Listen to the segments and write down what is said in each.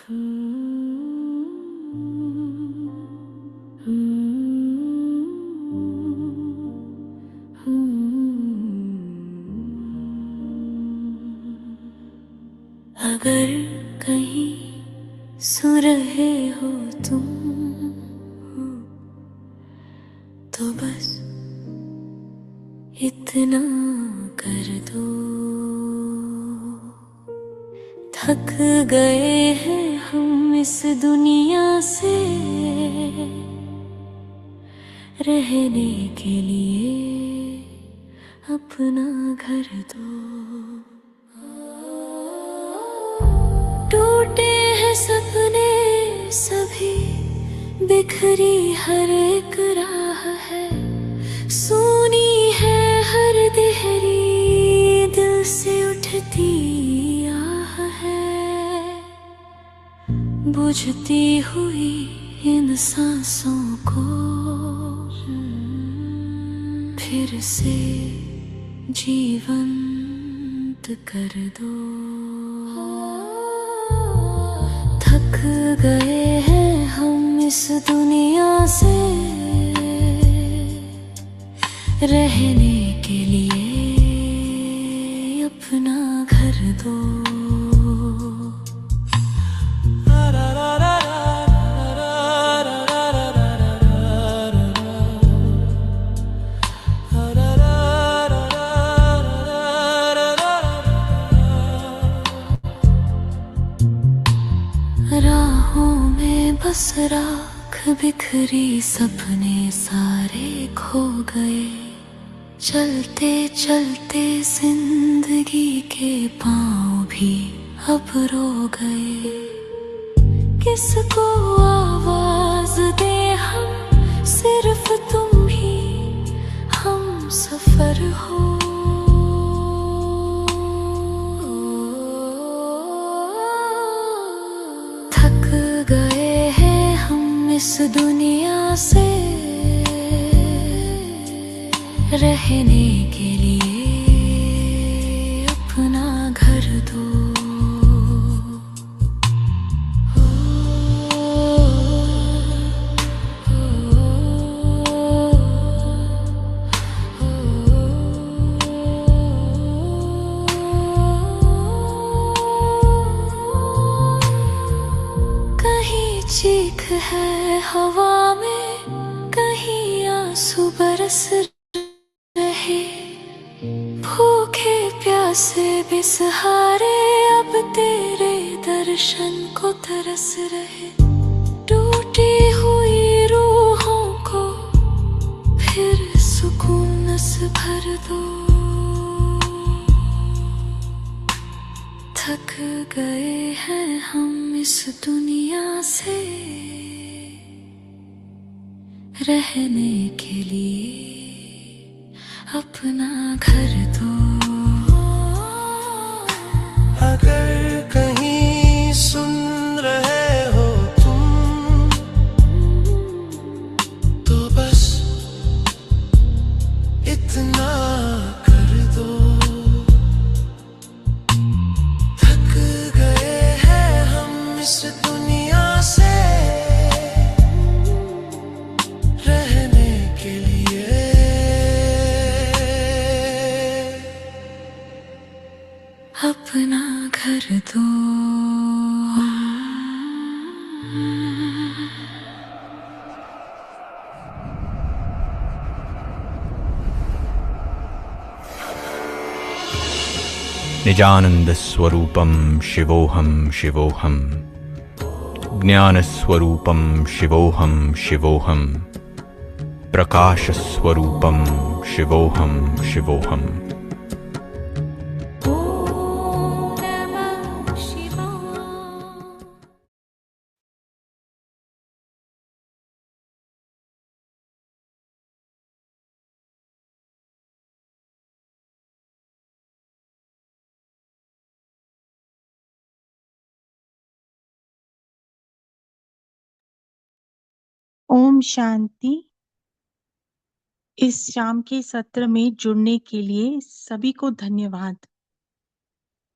अगर कहीं सुन रहे हो तुम तो बस इतना कर दो। थक गए हैं हम इस दुनिया से रहने के लिए अपना घर दो। टूटे हैं सपने सभी, बिखरी हर एक राह है, सुनी है हर देहरी दिल से उठती आह है। बुझती हुई इन सांसों को फिर से जीवंत कर दो। थक गए हैं हम इस दुनिया से रहने के लिए अपना घर दो। राहों में बस राख बिखरी, सपने सारे खो गए। चलते चलते जिंदगी के पाँव भी अब रो गए। किसको आवाज दे हम, सिर्फ तुम ही हम सफर हो। थक गए हैं हम इस दुनिया से रहने के लिए अपना घर दो। कहीं चीख है हवा में, कहीं आंसू बरस रहे। भूखे प्यासे बेसहारे अब तेरे दर्शन को तरस रहे। टूटी हुई रूहों को फिर सुकून से भर दो। थक गए हैं हम इस दुनिया से रहने के लिए अपना घर दो। अगर कहीं सुन रहे हो तुम तो बस इतना कर दो। थक गए हैं हम इस दुनिया से रहने के लिए अपना घर दो। निजानंद स्वरूपम शिवोहम शिवोहम, ज्ञान स्वरूपम शिवोहम शिवोहम, प्रकाश स्वरूपम शिवोहम शिवोहम। ओम शांति। इस शाम के सत्र में जुड़ने के लिए सभी को धन्यवाद।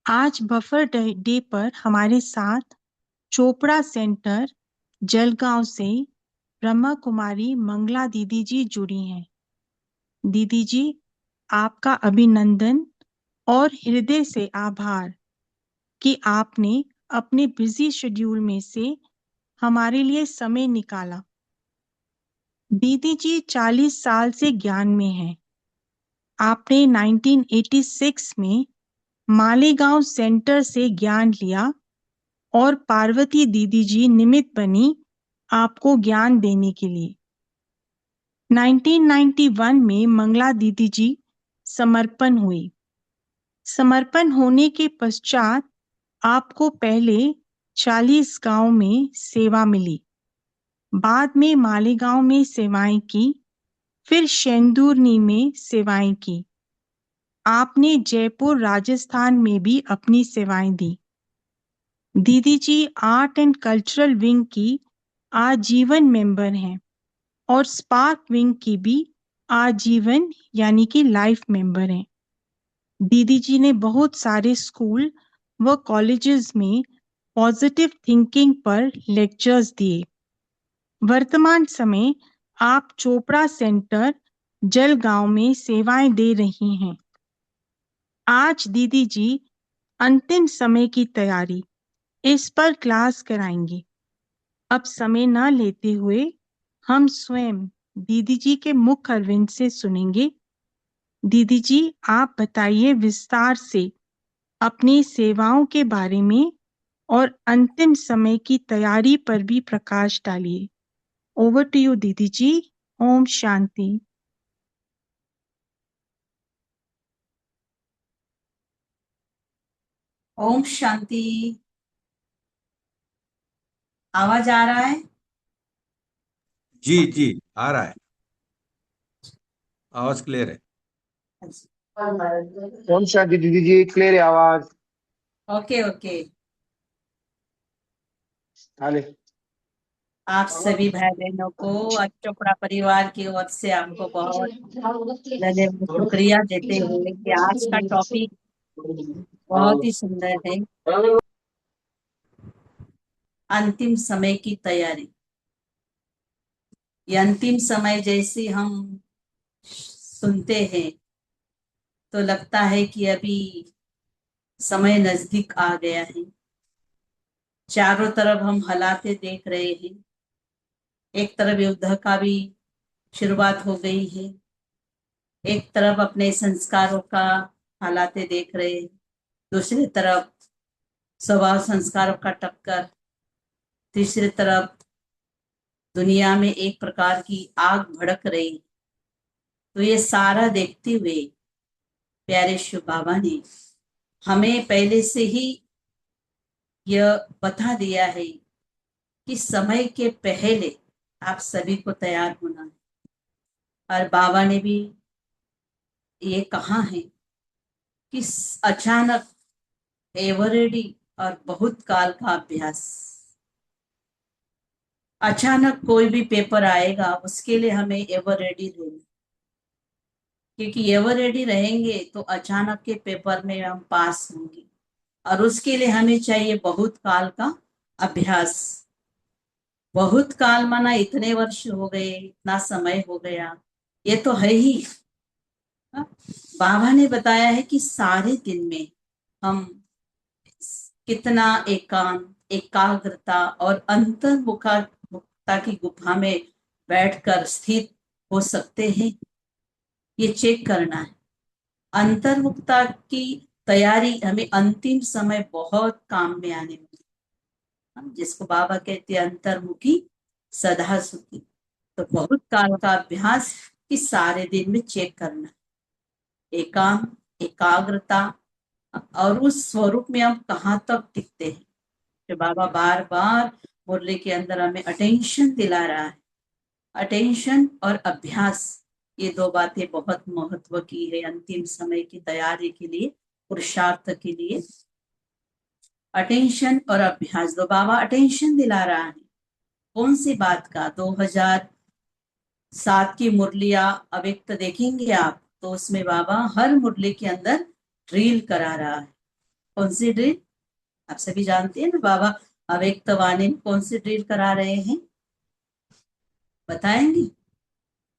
आज बफर डे पर हमारे साथ चोपड़ा सेंटर जलगांव से ब्रह्मा कुमारी मंगला दीदी जी जुड़ी हैं। दीदी जी, आपका अभिनंदन और हृदय से आभार कि आपने अपने बिजी शेड्यूल में से हमारे लिए समय निकाला। दीदी जी 40 साल से ज्ञान में हैं। आपने 1986 में मालेगांव सेंटर से ज्ञान लिया और पार्वती दीदी जी निमित्त बनी आपको ज्ञान देने के लिए। 1991 में मंगला दीदी जी समर्पण हुई। समर्पण होने के पश्चात आपको पहले 40 गांव में सेवा मिली, बाद में मालेगांव में सेवाएं की, फिर शेंदूरनी में सेवाएं की। आपने जयपुर राजस्थान में भी अपनी सेवाएं दी। दीदी जी आर्ट एंड कल्चरल विंग की आजीवन मेंबर हैं और स्पार्क विंग की भी आजीवन यानी कि लाइफ मेंबर हैं। दीदी जी ने बहुत सारे स्कूल व कॉलेजेस में पॉजिटिव थिंकिंग पर लेक्चर्स दिए। वर्तमान समय आप चोपड़ा सेंटर जलगांव में सेवाएं दे रही हैं। आज दीदी जी अंतिम समय की तैयारी इस पर क्लास कराएंगी। अब समय न लेते हुए हम स्वयं दीदी जी के मुख अरविंद से सुनेंगे। दीदी जी, आप बताइए विस्तार से अपनी सेवाओं के बारे में और अंतिम समय की तैयारी पर भी प्रकाश डालिए। ओवर टू यू दीदी जी। ओम शांति। ओम शांति। आवाज आ रहा है? जी जी, आ रहा है, आवाज क्लियर है। ओम शांति दीदी जी, क्लियर है आवाज। Okay okay. हाले आप सभी भाई बहनों को आज चोपड़ा परिवार की ओर से आपको बहुत धन्यवाद शुक्रिया देते हुए कि आज का टॉपिक बहुत ही सुंदर है, अंतिम समय की तैयारी। ये अंतिम समय जैसे हम सुनते हैं तो लगता है कि अभी समय नजदीक आ गया है। चारों तरफ हम हालातें देख रहे हैं। एक तरफ युद्ध का भी शुरुआत हो गई है, एक तरफ अपने संस्कारों का हालातें देख रहे हैं, दूसरी तरफ स्वभाव संस्कारों का टक्कर, तीसरी तरफ दुनिया में एक प्रकार की आग भड़क रही। तो ये सारा देखते हुए प्यारे शिव बाबा ने हमें पहले से ही यह बता दिया है कि समय के पहले आप सभी को तैयार होना है। और बाबा ने भी ये कहा है कि अचानक, एवर रेडी और बहुत काल का अभ्यास। अचानक कोई भी पेपर आएगा उसके लिए हमें एवर रेडी रहना, क्योंकि एवर रेडी रहेंगे तो अचानक के पेपर में हम पास होंगे। और उसके लिए हमें चाहिए बहुत काल का अभ्यास। बहुत काल माना इतने वर्ष हो गए, इतना समय हो गया, ये तो है ही। बाबा ने बताया है कि सारे दिन में हम कितना एकाग्रता और अंतर्मुखता की गुफा में बैठकर स्थित हो सकते हैं, ये चेक करना है। अंतर्मुखता की तैयारी हमें अंतिम समय बहुत काम में आने वाली, जिसको बाबा कहते हैं अंतर्मुखी सदा सुखी। तो बहुत काल का अभ्यास कि सारे दिन में चेक करना, एकाग्रता और उस स्वरूप में हम कहाँ तक टिकते हैं। तो बाबा बार बार मुरली के अंदर हमें अटेंशन दिला रहा है। अटेंशन और अभ्यास, ये दो बातें बहुत महत्व की है अंतिम समय की तैयारी के लिए, पुरुषार्थ के लिए। अटेंशन और अभ्यास दो। बाबा अटेंशन दिला रहा है कौन सी बात का? 2007 की मुरलिया अव्यक्त देखेंगे आप तो उसमें बाबा हर मुरली के अंदर ड्रिल करा रहा है। कौन सी ड्रिल? आप सभी जानते हैं ना, बाबा अव्यक्त वाणी में कौन सी ड्रिल करा रहे हैं, बताएंगे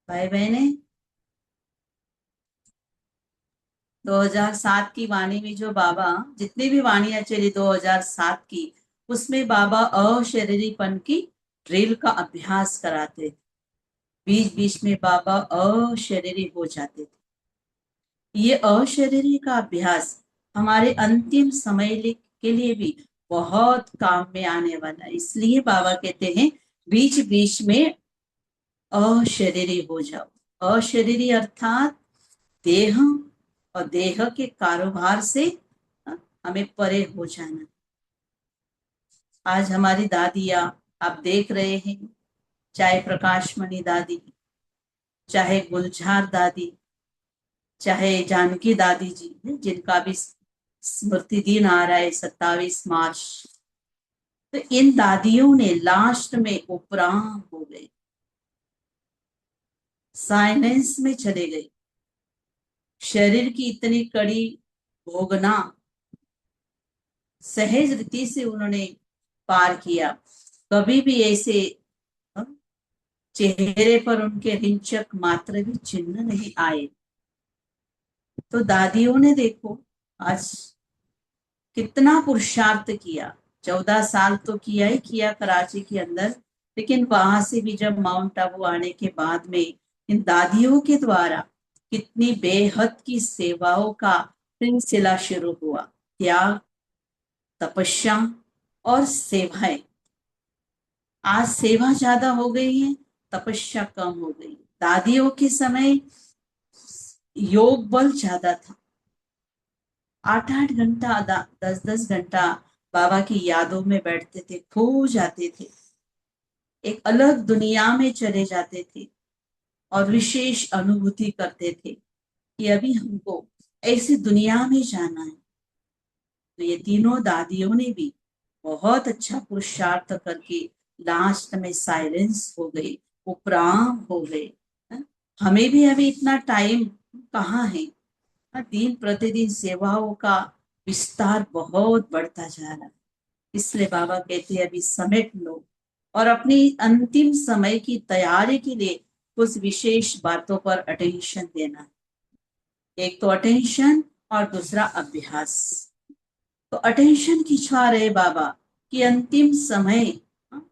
भाई बहने? 2007 की वाणी में जो बाबा, जितनी भी वाणियां चली 2007 की, उसमें बाबा अशरीरीपन की ड्रिल का अभ्यास कराते थे। बीच बीच में बाबा अशरीरी हो जाते थे। ये अशरीरी का अभ्यास हमारे अंतिम समय के लिए भी बहुत काम में आने वाला है। इसलिए बाबा कहते हैं बीच बीच में अशरीरी हो जाओ। अशरीरी अर्थात देह और देह के कारोबार से हमें परे हो जाना। आज हमारी दादियां आप देख रहे हैं, चाहे प्रकाशमणि दादी, चाहे गुलजार दादी, चाहे जानकी दादी जी, जिनका भी स्मृति दिन आ रहा है 27 मार्च, तो इन दादियों ने लास्ट में उपराम हो गए, साइलेंस में चले गए। शरीर की इतनी कड़ी भोगना सहज रीति से उन्होंने पार किया। कभी भी ऐसे चेहरे पर उनके हिंचक मात्र भी चिन्ह नहीं आए। तो दादियों ने देखो आज कितना पुरुषार्थ किया। 14 साल तो किया ही किया कराची के अंदर, लेकिन वहां से भी जब माउंट आबू आने के बाद में इन दादियों के द्वारा कितनी बेहद की सेवाओं का सिलसिला शुरू हुआ। त्याग, तपस्या और सेवाएं। आज सेवा ज्यादा हो गई है, तपस्या कम हो गई। दादियों के समय योग बल ज्यादा था। 8-8 घंटा 10-10 घंटा बाबा की यादों में बैठते थे, खो जाते थे, एक अलग दुनिया में चले जाते थे और विशेष अनुभूति करते थे कि अभी हमको ऐसी दुनिया में जाना है। तो ये तीनों दादियों ने भी बहुत अच्छा पुरुषार्थ करके लास्ट में साइलेंस हो गए, उपराम हो गए। हमें भी अभी इतना टाइम कहाँ है। दिन प्रतिदिन सेवाओं का विस्तार बहुत बढ़ता जा रहा है। इसलिए बाबा कहते हैं अभी समेट लो और अपनी अंतिम समय की तैयारी के लिए कुछ विशेष बातों पर अटेंशन देना। एक तो अटेंशन और दूसरा अभ्यास। तो अटेंशन खिंचवा रहे बाबा कि अंतिम समय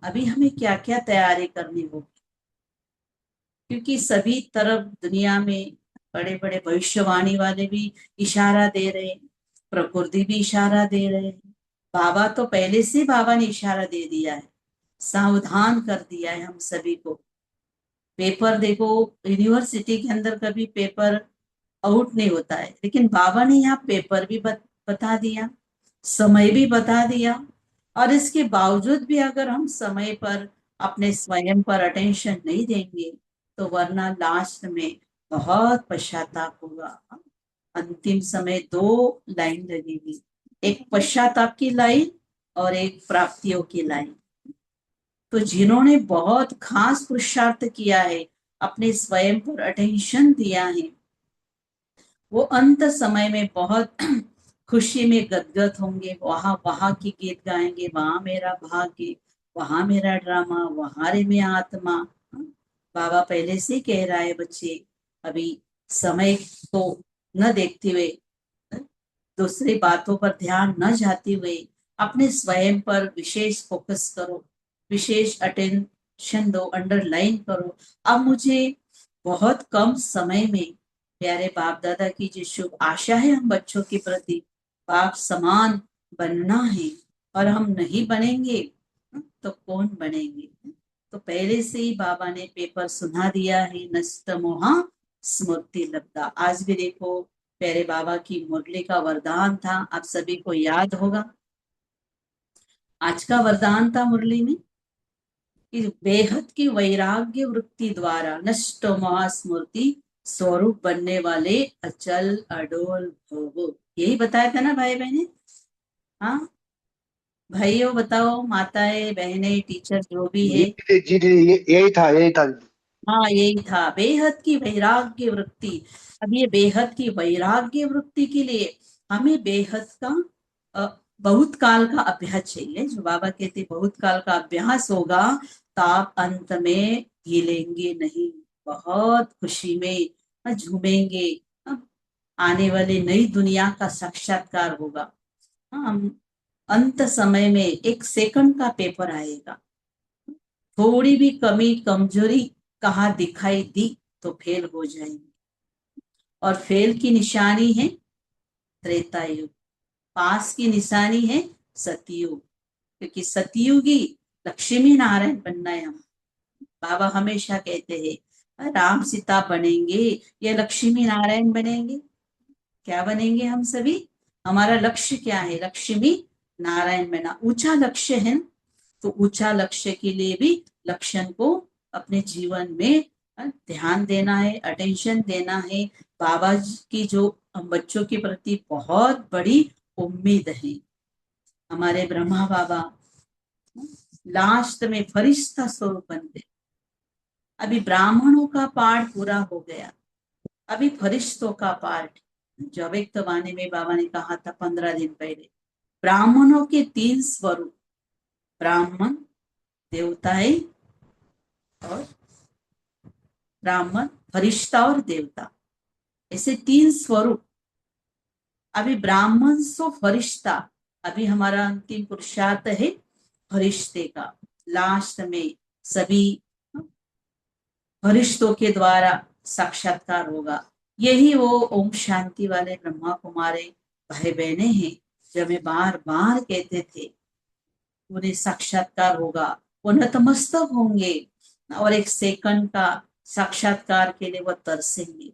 अभी हमें क्या क्या तैयारी करनी होगी, क्योंकि सभी तरफ दुनिया में बड़े बड़े भविष्यवाणी वाले भी इशारा दे रहे हैं, प्रकृति भी इशारा दे रहे हैं। बाबा तो पहले से बाबा ने इशारा दे दिया है, सावधान कर दिया है हम सभी को। पेपर देखो, यूनिवर्सिटी के अंदर कभी पेपर आउट नहीं होता है, लेकिन बाबा ने यहाँ पेपर भी बता दिया, समय भी बता दिया। और इसके बावजूद भी अगर हम समय पर अपने स्वयं पर अटेंशन नहीं देंगे तो वरना लास्ट में बहुत पश्चाताप होगा। अंतिम समय 2 लाइन लगेगी, एक पश्चाताप की लाइन और एक प्राप्तियों की लाइन। तो जिन्होंने बहुत खास पुरुषार्थ किया है, अपने स्वयं पर अटेंशन दिया है, वो अंत समय में बहुत खुशी में गदगद होंगे। वहां की गीत गाएंगे, वहां मेरा भाग्य, वहां मेरा ड्रामा, वहां रे में आत्मा। बाबा पहले से कह रहा है बच्चे, अभी समय को न देखते हुए, दूसरी बातों पर ध्यान न जाते हुए अपने स्वयं पर विशेष फोकस करो, विशेष अटेंशन दो, अंडरलाइन करो। अब मुझे बहुत कम समय में प्यारे बाप दादा की जो शुभ आशा है हम बच्चों के प्रति, बाप समान बनना है, और हम नहीं बनेंगे तो कौन बनेंगे। तो पहले से ही बाबा ने पेपर सुना दिया है, नष्ट मोहा स्मृति लब्धा। आज भी देखो प्यारे बाबा की मुरली का वरदान था, आप सभी को याद होगा। आज का वरदान था मुरली में कि बेहद की वैराग्य वृत्ति द्वारा नष्ट महास्मृति स्वरूप बनने वाले अचल अडोल भव। यही बताया था ना भाई बहने? हाँ भाइयों बताओ, माताएं बहनें टीचर जो भी है। जी जी यही था हाँ यही था, बेहद की वैराग्य वृत्ति। अब ये बेहद की वैराग्य वृत्ति के लिए हमें बेहद का बहुत काल का अभ्यास चाहिए। जो बाबा कहते बहुत काल का अभ्यास होगा तो आप अंत में हिलेंगे नहीं, बहुत खुशी में झूमेंगे। आने वाली नई दुनिया का साक्षात्कार होगा। हम अंत समय में एक सेकंड का पेपर आएगा, थोड़ी भी कमी कमजोरी कहाँ दिखाई दी तो फेल हो जाएंगे। और फेल की निशानी है त्रेता युग, पास की निशानी है सतयुग, क्योंकि सतयुगी लक्ष्मी नारायण बनना है। हम बाबा हमेशा कहते हैं राम सीता बनेंगे या लक्ष्मी नारायण बनेंगे। क्या बनेंगे हम सभी? हमारा लक्ष्य क्या है? लक्ष्मी नारायण बना। ऊंचा लक्ष्य है तो ऊंचा लक्ष्य के लिए भी लक्षण को अपने जीवन में ध्यान देना है, अटेंशन देना है। बाबा की जो हम बच्चों के प्रति बहुत बड़ी उम्मीद है। हमारे ब्रह्मा बाबा लास्ट में फरिश्ता स्वरूप बन गए। अभी ब्राह्मणों का पाठ पूरा हो गया, अभी फरिश्तों का पाठ। जो अव्यक्त वाणी में बाबा ने कहा था 15 दिन पहले, ब्राह्मणों के 3 स्वरूप, ब्राह्मण, देवताएं और ब्राह्मण, फरिश्ता और देवता, ऐसे 3 स्वरूप। अभी ब्राह्मण सो फरिश्ता, अभी हमारा अंतिम पुरुषार्थ है फरिश्ते का। लास्ट में सभी फरिश्तों के द्वारा साक्षात्कार होगा। यही वो ओम शांति वाले ब्रह्मा कुमारी भाई बहने हैं जो हमें बार बार कहते थे उन्हें साक्षात्कार होगा, वो नतमस्तक होंगे और एक सेकंड का साक्षात्कार के लिए वो तरसेंगे।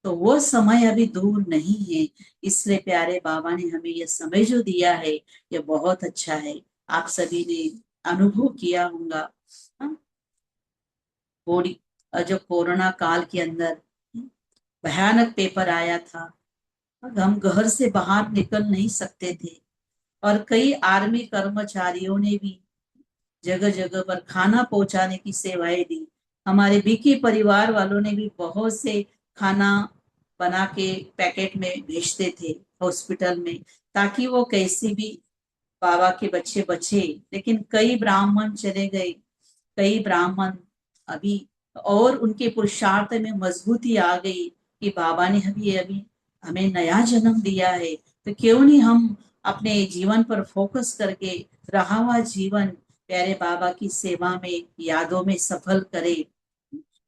तो वो समय अभी दूर नहीं है। इसलिए प्यारे बाबा ने हमें यह समय जो दिया है ये बहुत अच्छा है। आप सभी ने अनुभव किया होगा थोड़ी, जो कोरोना काल के अंदर भयानक पेपर आया था, हम घर से बाहर निकल नहीं सकते थे और कई आर्मी कर्मचारियों ने भी जगह जगह पर खाना पहुंचाने की सेवाएं दी। हमारे बीके परिवार वालों ने भी बहुत से खाना बना के पैकेट में भेजते थे हॉस्पिटल में, ताकि वो कैसे भी बाबा के बच्चे बचे। लेकिन कई ब्राह्मण चले गए, कई ब्राह्मण अभी, और उनके पुरुषार्थ में मजबूती आ गई कि बाबा ने अभी हमें नया जन्म दिया है, तो क्यों नहीं हम अपने जीवन पर फोकस करके रहा हुआ जीवन प्यारे बाबा की सेवा में, यादों में सफल करे।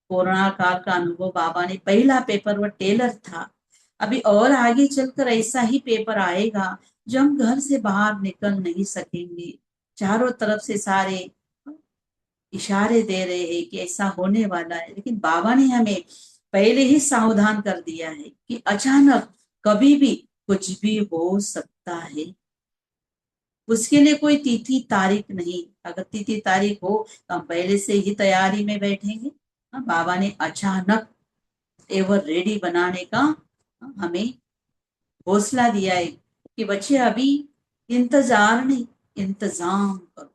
कोरोना काल का अनुभव बाबा ने, पहला पेपर वो टेलर था, अभी और आगे चलकर ऐसा ही पेपर आएगा जो हम घर से बाहर निकल नहीं सकेंगे। चारों तरफ से सारे इशारे दे रहे हैं कि ऐसा होने वाला है, लेकिन बाबा ने हमें पहले ही सावधान कर दिया है कि अचानक कभी भी कुछ भी हो सकता है। उसके लिए कोई तिथि तारीख नहीं, अगर तिथि तारीख हो तो हम पहले से ही तैयारी में बैठेंगे। बाबा ने अचानक एवर रेडी बनाने का हमें हौसला दिया है कि बच्चे अभी इंतजार नहीं, इंतजाम करो।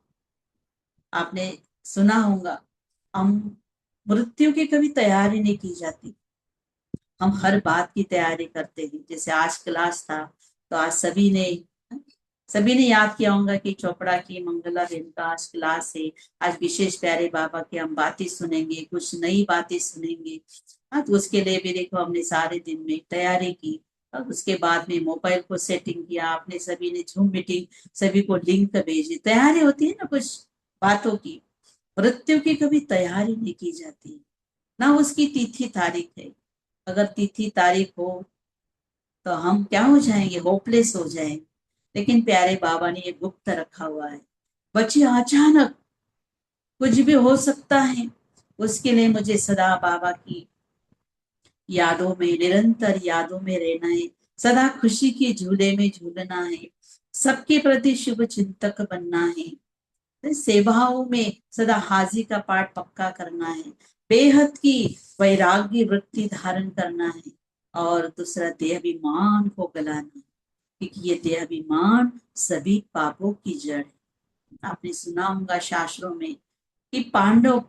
आपने सुना होगा हम मृत्यु की कभी तैयारी नहीं की जाती, हम हर बात की तैयारी करते हैं। जैसे आज क्लास था तो आज सभी ने याद किया होगा कि चोपड़ा की मंगला बहन का आज क्लास है। आज विशेष प्यारे बाबा की हम बातें सुनेंगे, कुछ नई बातें सुनेंगे। तो उसके लिए भी देखो हमने सारे दिन में तैयारी की। और उसके बाद में मोबाइल को सेटिंग किया, आपने सभी ने जूम मीटिंग, सभी को लिंक भेजी। तैयारी होती है ना कुछ बातों की। मृत्यु की कभी तैयारी नहीं की जाती, ना उसकी तिथि तारीख है। अगर तिथि तारीख हो तो हम क्या हो जाएंगे, होपलेस हो जाएंगे। लेकिन प्यारे बाबा ने ये गुप्त रखा हुआ है। बच्चे अचानक कुछ भी हो सकता है, उसके लिए मुझे सदा बाबा की यादों में, निरंतर यादों में रहना है, सदा खुशी के झूले में झूलना है, सबके प्रति शुभ चिंतक बनना है, सेवाओं में सदा हाजिर का पाठ पक्का करना है, बेहद की वैराग्य वृत्ति धारण करना है, और दूसरा देहाभिमान को गलाना, क्योंकि ये देहाभिमान सभी पापों की जड़ है। आपने सुना होगा शास्त्रों में कि पांडव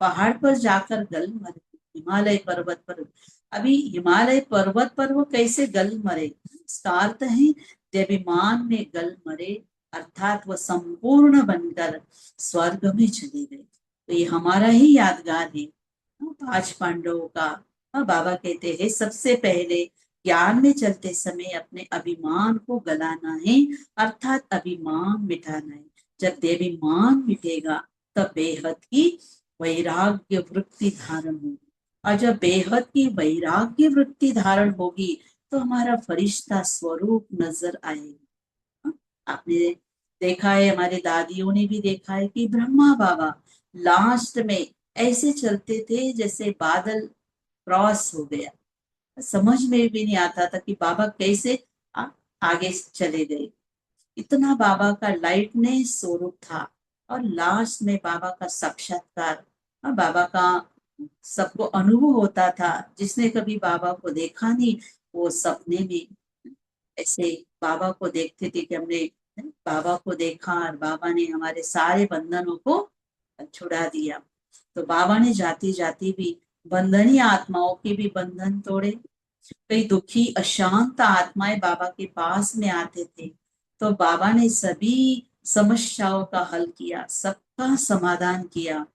पहाड़ पर जाकर गल मरे, हिमालय पर्वत पर। अभी हिमालय पर्वत पर वो कैसे गल मरे, इसका अर्थ है देवीमान में गल मरे, अर्थात वह संपूर्ण बनकर स्वर्ग में चले गए। तो ये हमारा ही यादगार है 5 पांडवों का। बाबा कहते हैं सबसे पहले ज्ञान में चलते समय अपने अभिमान को गलाना है, अर्थात अभिमान मिटाना है। जब देवीमान मिटेगा तब बेहद की वैराग्य वृत्ति धारण होगी, और जब बेहद की वैराग्य वृत्ति धारण होगी तो हमारा फरिश्ता स्वरूप नजर आएगा। आपने देखा है, हमारे दादियों ने भी देखा है कि ब्रह्मा बाबा लास्ट में ऐसे चलते थे जैसे बादल क्रॉस हो गया। समझ में भी नहीं आता था कि बाबा कैसे आगे चले गए। इतना बाबा का लाइटनेस स्वरूप था। और लास्ट में बाबा का साक्षात्कार, बाबा का सबको अनुभव होता था। जिसने कभी बाबा को देखा नहीं वो सपने में ऐसे बाबा को देखते थे कि हमने बाबा को देखा और बाबा ने हमारे सारे बंधनों को छुड़ा दिया। तो बाबा ने जाती जाती भी बंधनी आत्माओं के भी बंधन तोड़े। कई दुखी अशांत आत्माएं बाबा के पास में आते थे तो बाबा ने सभी समस्याओं का हल किया, सबका समाधान किया।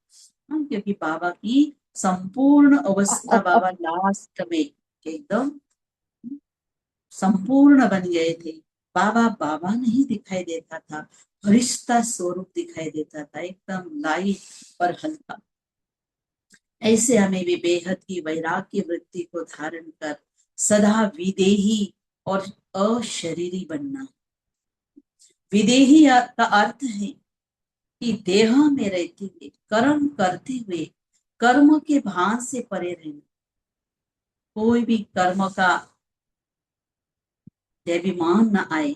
क्योंकि बाबा की संपूर्ण अवस्था बाबा लास्ट में एकदम संपूर्ण बन गए थे। बाबा बाबा नहीं दिखाई देता था, फरिश्ता स्वरूप दिखाई देता था, एकदम लाइट और हल्का। ऐसे हमें भी बेहद की वैराग्य वृत्ति को धारण कर सदा विदेही और अशरीरी बनना। विदेही का अर्थ है कि देह में रहते हुए कर्म करते हुए कर्म के भान से परे रहना। कोई भी कर्म का देवीमान न आए,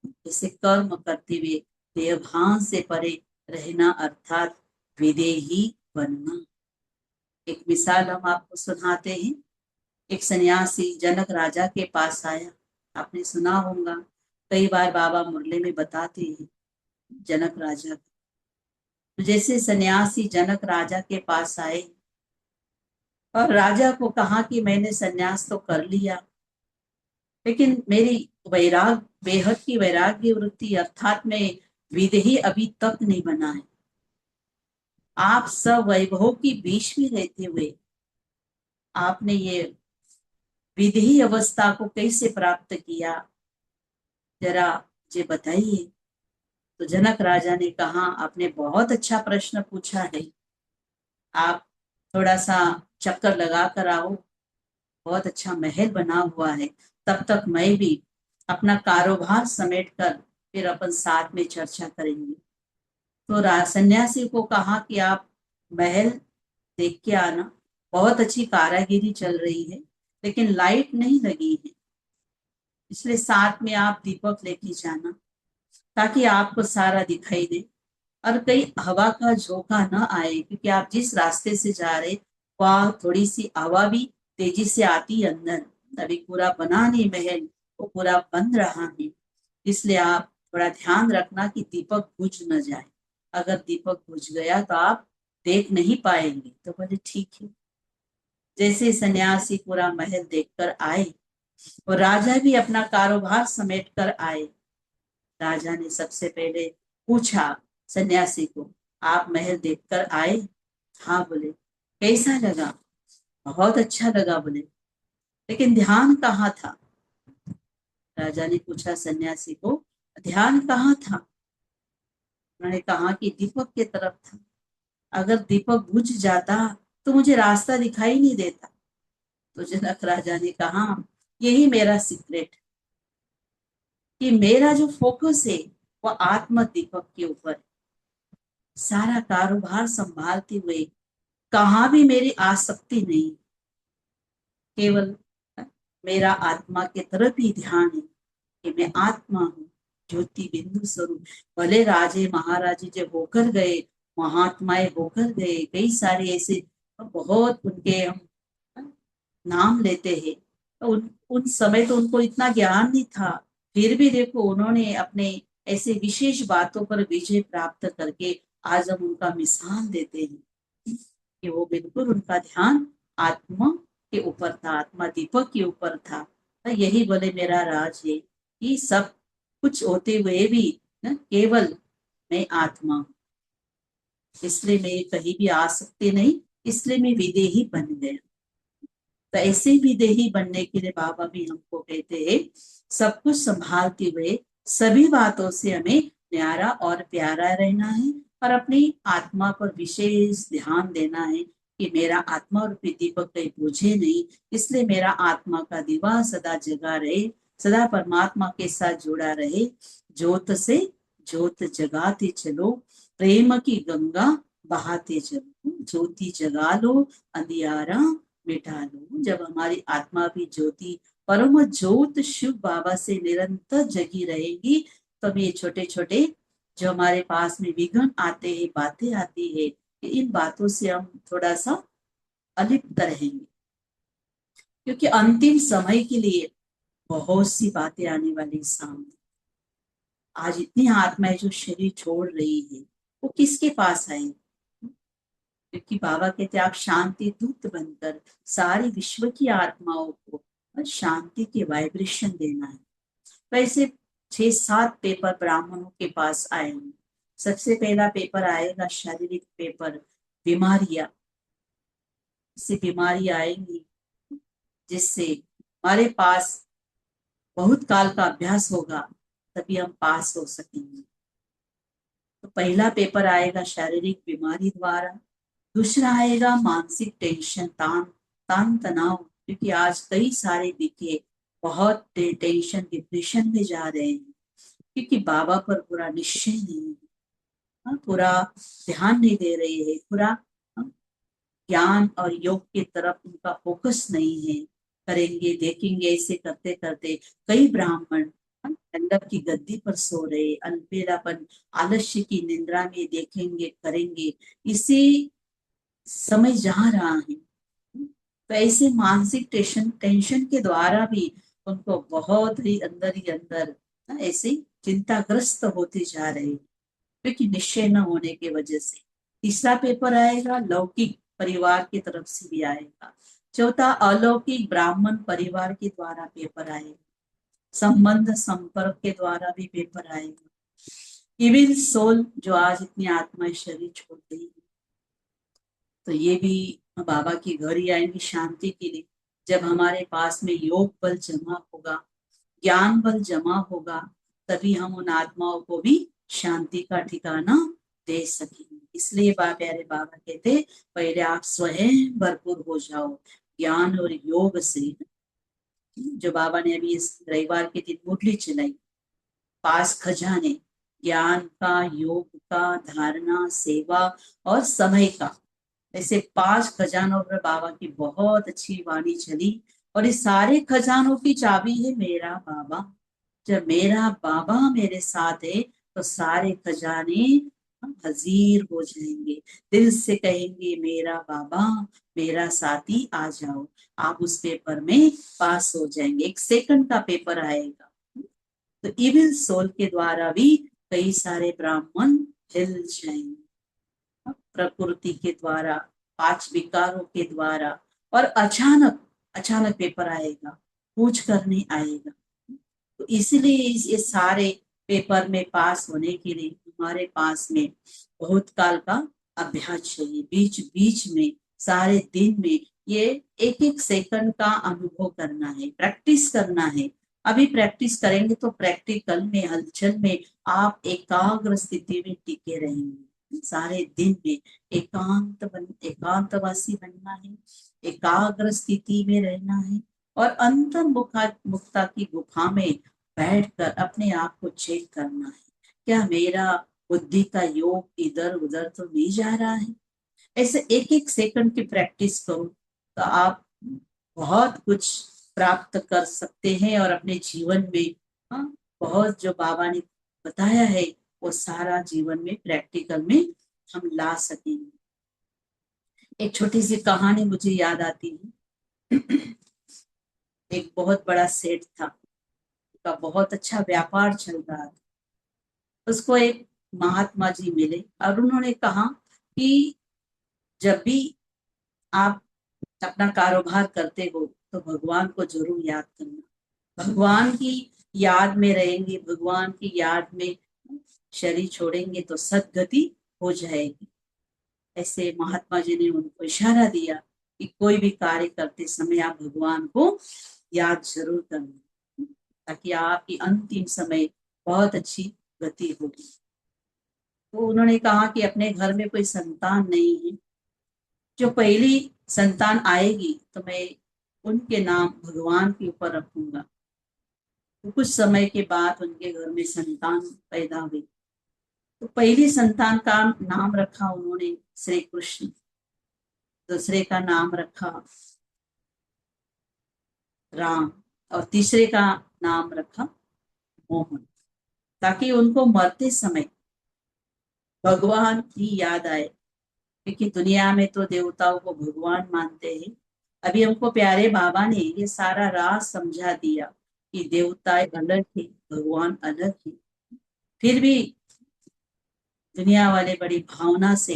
जैसे कर्म करते हुए देवभान से परे रहना, अर्थात विदेही बनना। एक मिसाल हम आपको सुनाते हैं। एक सन्यासी जनक राजा के पास आया, आपने सुना होगा, कई बार बाबा मुरली में बताते हैं जनक राजा। तो जैसे सन्यासी जनक राजा के पास आए और राजा को कहा कि मैंने सन्यास तो कर लिया, लेकिन मेरी वैराग बेहद की वैराग्य वृत्ति अर्थात मैं विदेही अभी तक नहीं बना है। आप सब वैभव की बीच में रहते हुए आपने ये विदेही अवस्था को कैसे प्राप्त किया, जरा मुझे बताइए। तो जनक राजा ने कहा, आपने बहुत अच्छा प्रश्न पूछा है, आप थोड़ा सा चक्कर लगा कर आओ, बहुत अच्छा महल बना हुआ है, तब तक मैं भी अपना कारोबार समेट कर फिर अपन साथ में चर्चा करेंगे। तो सन्यासी को कहा कि आप महल देख के आना, बहुत अच्छी कारागिरी चल रही है लेकिन लाइट नहीं लगी है, इसलिए साथ में आप दीपक लेके जाना ताकि आपको सारा दिखाई दे और कहीं हवा का झोंका न आए, क्योंकि आप जिस रास्ते से जा रहे वह थोड़ी सी हवा भी तेजी से आती है अंदर। अभी पूरा बना नहीं महल, वो पूरा बन रहा है, इसलिए आप थोड़ा ध्यान रखना कि दीपक बुझ न जाए। अगर दीपक बुझ गया तो आप देख नहीं पाएंगे। तो बोले ठीक है। जैसे सन्यासी पूरा महल देखकर आए और राजा भी अपना कारोबार समेट कर आए, राजा ने सबसे पहले पूछा सन्यासी को, आप महल देखकर आए? हाँ बोले। कैसा लगा? बहुत अच्छा लगा बोले। लेकिन ध्यान कहाँ था? राजा ने पूछा सन्यासी को, ध्यान कहाँ था? उन्होंने कहा कि दीपक के तरफ था। अगर दीपक बुझ जाता तो मुझे रास्ता दिखाई नहीं देता। तो जनक राजा ने कहा, यही मेरा सीक्रेट, कि मेरा जो फोकस है वो आत्म दीपक के ऊपर है। सारा कारोबार संभालते हुए कहाँ भी मेरी आसक्ति नहीं, केवल मेरा आत्मा के तरफ ही ध्यान है कि मैं आत्मा हूँ, ज्योति बिंदु स्वरूप। भले राजे महाराजे जो होकर गए, महात्माएं होकर गए, कई सारे ऐसे बहुत उनके हम नाम लेते हैं, तो उन समय तो उनको इतना ज्ञान नहीं था, फिर भी देखो उन्होंने अपने ऐसे विशेष बातों पर विजय प्राप्त करके आज हम उनका मिसाल देते हैं कि वो बिल्कुल उनका ध्यान आत्मा के ऊपर था, आत्मा दीपक के ऊपर था। तो यही बोले मेरा राज है कि सब कुछ होते हुए भी न, केवल मैं आत्मा हूँ, इसलिए मैं कहीं भी आ सकती नहीं, इसलिए मैं विदेही बन गया। तो ऐसे विदेही बनने के लिए बाबा भी हमको कहते हैं सब कुछ संभालते हुए सभी बातों से हमें न्यारा और प्यारा रहना है और अपनी आत्मा पर विशेष ध्यान देना है कि मेरा आत्मा और दीपक कहीं बुझे नहीं, इसलिए मेरा आत्मा का दीवा सदा जगा रहे, सदा परमात्मा के साथ जुड़ा रहे। ज्योत से ज्योत जगाते चलो, प्रेम की गंगा बहाते चलो, ज्योति जगा लो, अंधियारा मिटा लो। जब हमारी आत्मा भी ज्योति परम ज्योत शिव बाबा से निरंतर जगी रहेगी, तब ये छोटे छोटे जो हमारे पास में विघ्न आते हैं, बातें आती है, इन बातों से हम थोड़ा सा अलिप्त रहेंगे, क्योंकि अंतिम समय के लिए बहुत सी बातें आने वाली सामने। आज इतनी आत्माएं जो शरीर छोड़ रही है, वो किसके पास आएंगी? क्योंकि बाबा कहते आप शांति दूत बनकर सारी विश्व की आत्माओं को शांति के वाइब्रेशन देना है। वैसे 6-7 पेपर ब्राह्मणों के पास आए हैं। सबसे पहला पेपर आएगा शारीरिक पेपर, बीमारियां। इससे बीमारी आएंगी जिससे हमारे पास बहुत काल का अभ्यास होगा, तभी हम पास हो सकेंगे। तो पहला पेपर आएगा शारीरिक बीमारी द्वारा, दूसरा आएगा मानसिक टेंशन, तान तनाव, क्योंकि आज कई सारे दिखे बहुत टेंशन डिप्रेशन में जा रहे हैं, क्योंकि बाबा पर पूरा निश्चय नहीं है, पूरा ध्यान नहीं दे रहे हैं, पूरा ज्ञान और योग की तरफ उनका फोकस नहीं है। करेंगे देखेंगे ऐसे करते करते कई ब्राह्मण मंडप की गद्दी पर सो रहे, अनपेरापन आलस्य की निंद्रा में देखेंगे करेंगे, इसी समय जा रहा है। तो ऐसे मानसिक टेंशन के द्वारा भी उनको बहुत ही अंदर ऐसे चिंताग्रस्त होते जा रहे हैं, क्योंकि निश्चय न होने की वजह से। तीसरा पेपर आएगा लौकिक परिवार की तरफ से भी आएगा। चौथा अलौकिक ब्राह्मण परिवार के द्वारा पेपर आएगा। संबंध संपर्क के द्वारा भी पेपर आएगा। इविल सोल जो आज इतनी आत्मा शरीर छोड़ गई, तो ये भी बाबा की घर ही आएंगी शांति के लिए। जब हमारे पास में योग बल जमा होगा, ज्ञान बल जमा होगा, तभी हम उन आत्माओं को भी शांति का ठिकाना दे सकेंगे। इसलिए प्यारे बाबा कहते पहले आप स्वयं भरपूर हो जाओ ज्ञान और योग से। जो बाबा ने अभी इस रविवार के दिन मुरली चलाई, 5 खजाने ज्ञान का, योग का, धारणा, सेवा और समय का, ऐसे 5 खजानों पर बाबा की बहुत अच्छी वाणी चली। और इस सारे खजानों की चाबी है मेरा बाबा। जब मेरा बाबा मेरे साथ है तो सारे खजाने हाजिर हो जाएंगे। दिल से कहेंगे मेरा बाबा मेरा साथी आ जाओ, आप उस पेपर में पास हो जाएंगे। 1 सेकंड का पेपर आएगा। तो इविल सोल के द्वारा भी कई सारे ब्राह्मण हिल जाएंगे, प्रकृति के द्वारा, 5 विकारों के द्वारा। और अचानक पेपर आएगा, पूछ करने आएगा। तो इसलिए ये सारे पेपर में पास होने के लिए हमारे पास में बहुत काल का अभ्यास चाहिए। बीच बीच में सारे दिन में ये 1-1 सेकंड का अनुभव करना है, प्रैक्टिस करना है। अभी प्रैक्टिस करेंगे तो प्रैक्टिकल में, हलचल में आप एकाग्र स्थिति में टिके रहेंगे। सारे दिन में एकांतवासी बनना है, एकाग्र स्थिति में रहना है और अंतर्मुखता की गुफा में बैठकर अपने आप को चेक करना है, क्या मेरा बुद्धि का योग इधर उधर तो नहीं जा रहा है। ऐसे 1-1 सेकंड की प्रैक्टिस करो तो आप बहुत कुछ प्राप्त कर सकते हैं और अपने जीवन में बहुत जो बाबा ने बताया है वो सारा जीवन में प्रैक्टिकल में हम ला सकेंगे। एक छोटी सी कहानी मुझे याद आती है। एक बहुत बड़ा सेठ था, का बहुत अच्छा व्यापार चल रहा था। उसको एक महात्मा जी मिले और उन्होंने कहा कि जब भी आप अपना कारोबार करते हो तो भगवान को जरूर याद करना। भगवान की याद में रहेंगे, भगवान की याद में शरीर छोड़ेंगे तो सदगति हो जाएगी। ऐसे महात्मा जी ने उनको इशारा दिया कि कोई भी कार्य करते समय आप भगवान को याद जरूर करना, ताकि आपकी अंतिम समय बहुत अच्छी गति होगी। तो उन्होंने कहा कि अपने घर में कोई संतान नहीं है, जो पहली संतान आएगी तो मैं उनके नाम भगवान के ऊपर रखूंगा। तो कुछ समय के बाद उनके घर में संतान पैदा हुई। तो पहली संतान का नाम रखा उन्होंने श्री कृष्ण, दूसरे का नाम रखा राम, और तीसरे का नाम रखा मोहन, ताकि उनको मरते समय भगवान की याद आए। क्योंकि दुनिया में तो देवताओं को भगवान मानते हैं। अभी हमको प्यारे बाबा ने ये सारा राज समझा दिया कि देवता अलग है, भगवान अलग है। फिर भी दुनिया वाले बड़ी भावना से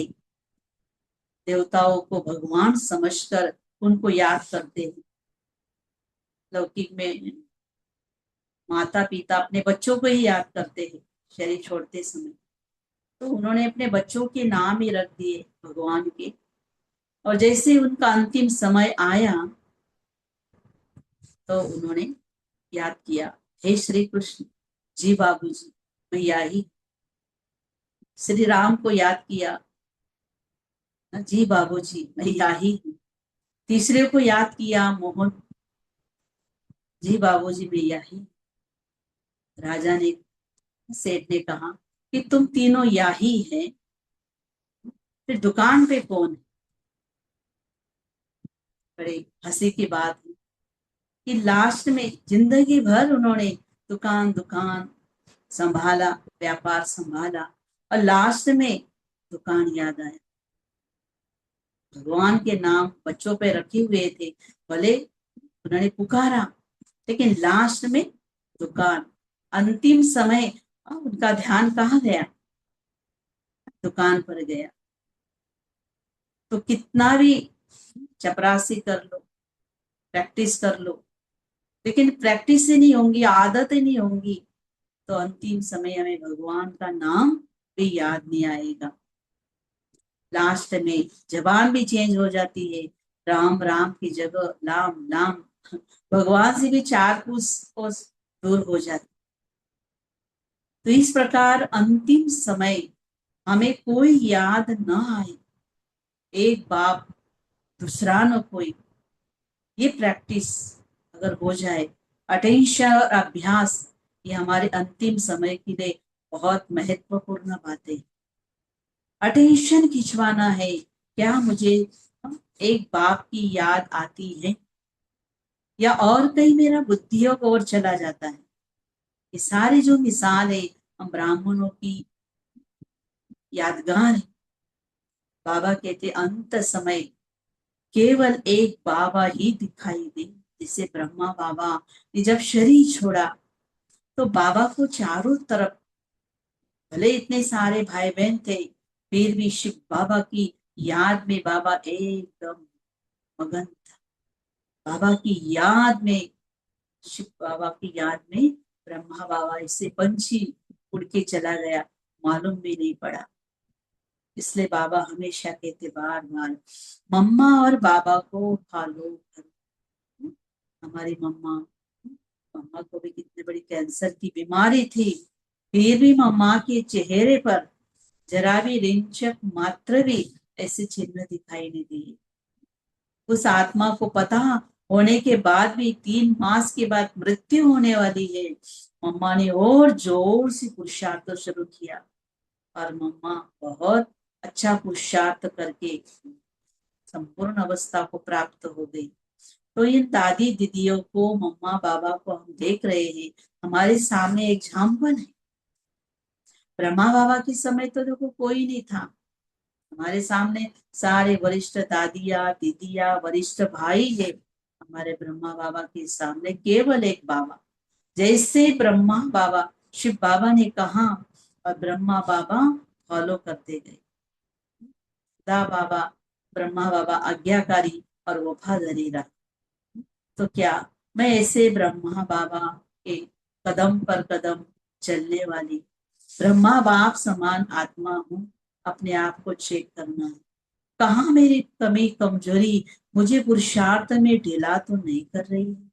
देवताओं को भगवान समझकर उनको याद करते हैं। लौकिक में माता पिता अपने बच्चों को ही याद करते हैं शरीर छोड़ते समय, तो उन्होंने अपने बच्चों के नाम ही रख दिए भगवान के। और जैसे उनका अंतिम समय आया तो उन्होंने याद किया, हे श्री कृष्ण जी बाबूजी मैया ही। श्री राम को याद किया, जी बाबूजी मैया ही। तीसरे को याद किया, मोहन जी बाबूजी मैया ही। राजा ने, सेठ ने कहा कि तुम तीनों या ही हैं, फिर दुकान पे कौन है? बड़े हंसी की बात है कि लास्ट में जिंदगी भर उन्होंने दुकान दुकान संभाला, व्यापार संभाला, और लास्ट में दुकान याद आया। भगवान के नाम बच्चों पे रखे हुए थे, भले उन्होंने पुकारा, लेकिन लास्ट में दुकान। अंतिम समय उनका ध्यान कहाँ गया? दुकान पर गया। तो कितना भी चपरासी कर लो, प्रैक्टिस कर लो, लेकिन प्रैक्टिस से नहीं होंगी, आदत ही नहीं होंगी, तो अंतिम समय हमें भगवान का नाम भी याद नहीं आएगा। लास्ट में जबान भी चेंज हो जाती है, राम राम की जगह लाम लाम, भगवान से भी चार कोस दूर हो जाती। तो इस प्रकार अंतिम समय हमें कोई याद न आए, एक बाप दूसरा न कोई, ये प्रैक्टिस अगर हो जाए, अटेंशन और अभ्यास, ये हमारे अंतिम समय के लिए बहुत महत्वपूर्ण बातें। अटेंशन खिंचवाना है, क्या मुझे एक बाप की याद आती है, या और कहीं मेरा बुद्धियों की ओर चला जाता है? ये सारी जो मिसाल है हम ब्राह्मणों की यादगार है। बाबा कहते अंत समय केवल एक बाबा ही दिखाई दे। जैसे ब्रह्मा बाबा ने जब शरीर छोड़ा तो बाबा को चारों तरफ, भले इतने सारे भाई बहन थे, फिर भी शिव बाबा की याद में बाबा एकदम मगन था। बाबा की याद में, शिव बाबा की याद में ब्रह्मा बाबा ऐसे पंछी उड़ के चला गया, मालूम भी नहीं पड़ा। इसलिए बाबा हमेशा कहते बार बार, मम्मा और बाबा को फॉलो करो। हमारी मम्मा को भी कितने बड़ी कैंसर की बीमारी थी, फिर भी मम्मा के चेहरे पर जरा भी रिंचक मात्र भी ऐसे चिन्ह दिखाई नहीं दिए। उस आत्मा को पता होने के बाद भी 3 मास के बाद मृत्यु होने वाली है, मम्मा ने और जोर से पुरुषार्थ शुरू किया, और मम्मा बहुत अच्छा पुरुषार्थ करके संपूर्ण अवस्था को प्राप्त हो गई। तो इन दादी दीदियों को, मम्मा बाबा को हम देख रहे हैं, हमारे सामने एग्जाम्पल है। ब्रह्मा बाबा के समय तो देखो कोई नहीं था, हमारे सामने सारे वरिष्ठ दादिया दीदिया वरिष्ठ भाई है। हमारे ब्रह्मा बाबा के सामने केवल एक बाबा। जैसे ब्रह्मा बाबा शिव बाबा ने कहा और ब्रह्मा बाबा फॉलो करते गए। खुदा बाबा ब्रह्मा बाबा आज्ञाकारी और वफादारी रहा। तो क्या मैं ऐसे ब्रह्मा बाबा के कदम पर कदम चलने वाली ब्रह्मा बाप समान आत्मा हूँ। अपने आप को चेक करना है, कहाँ मेरी कमी कमजोरी मुझे पुरुषार्थ में ढीला तो नहीं कर रही है,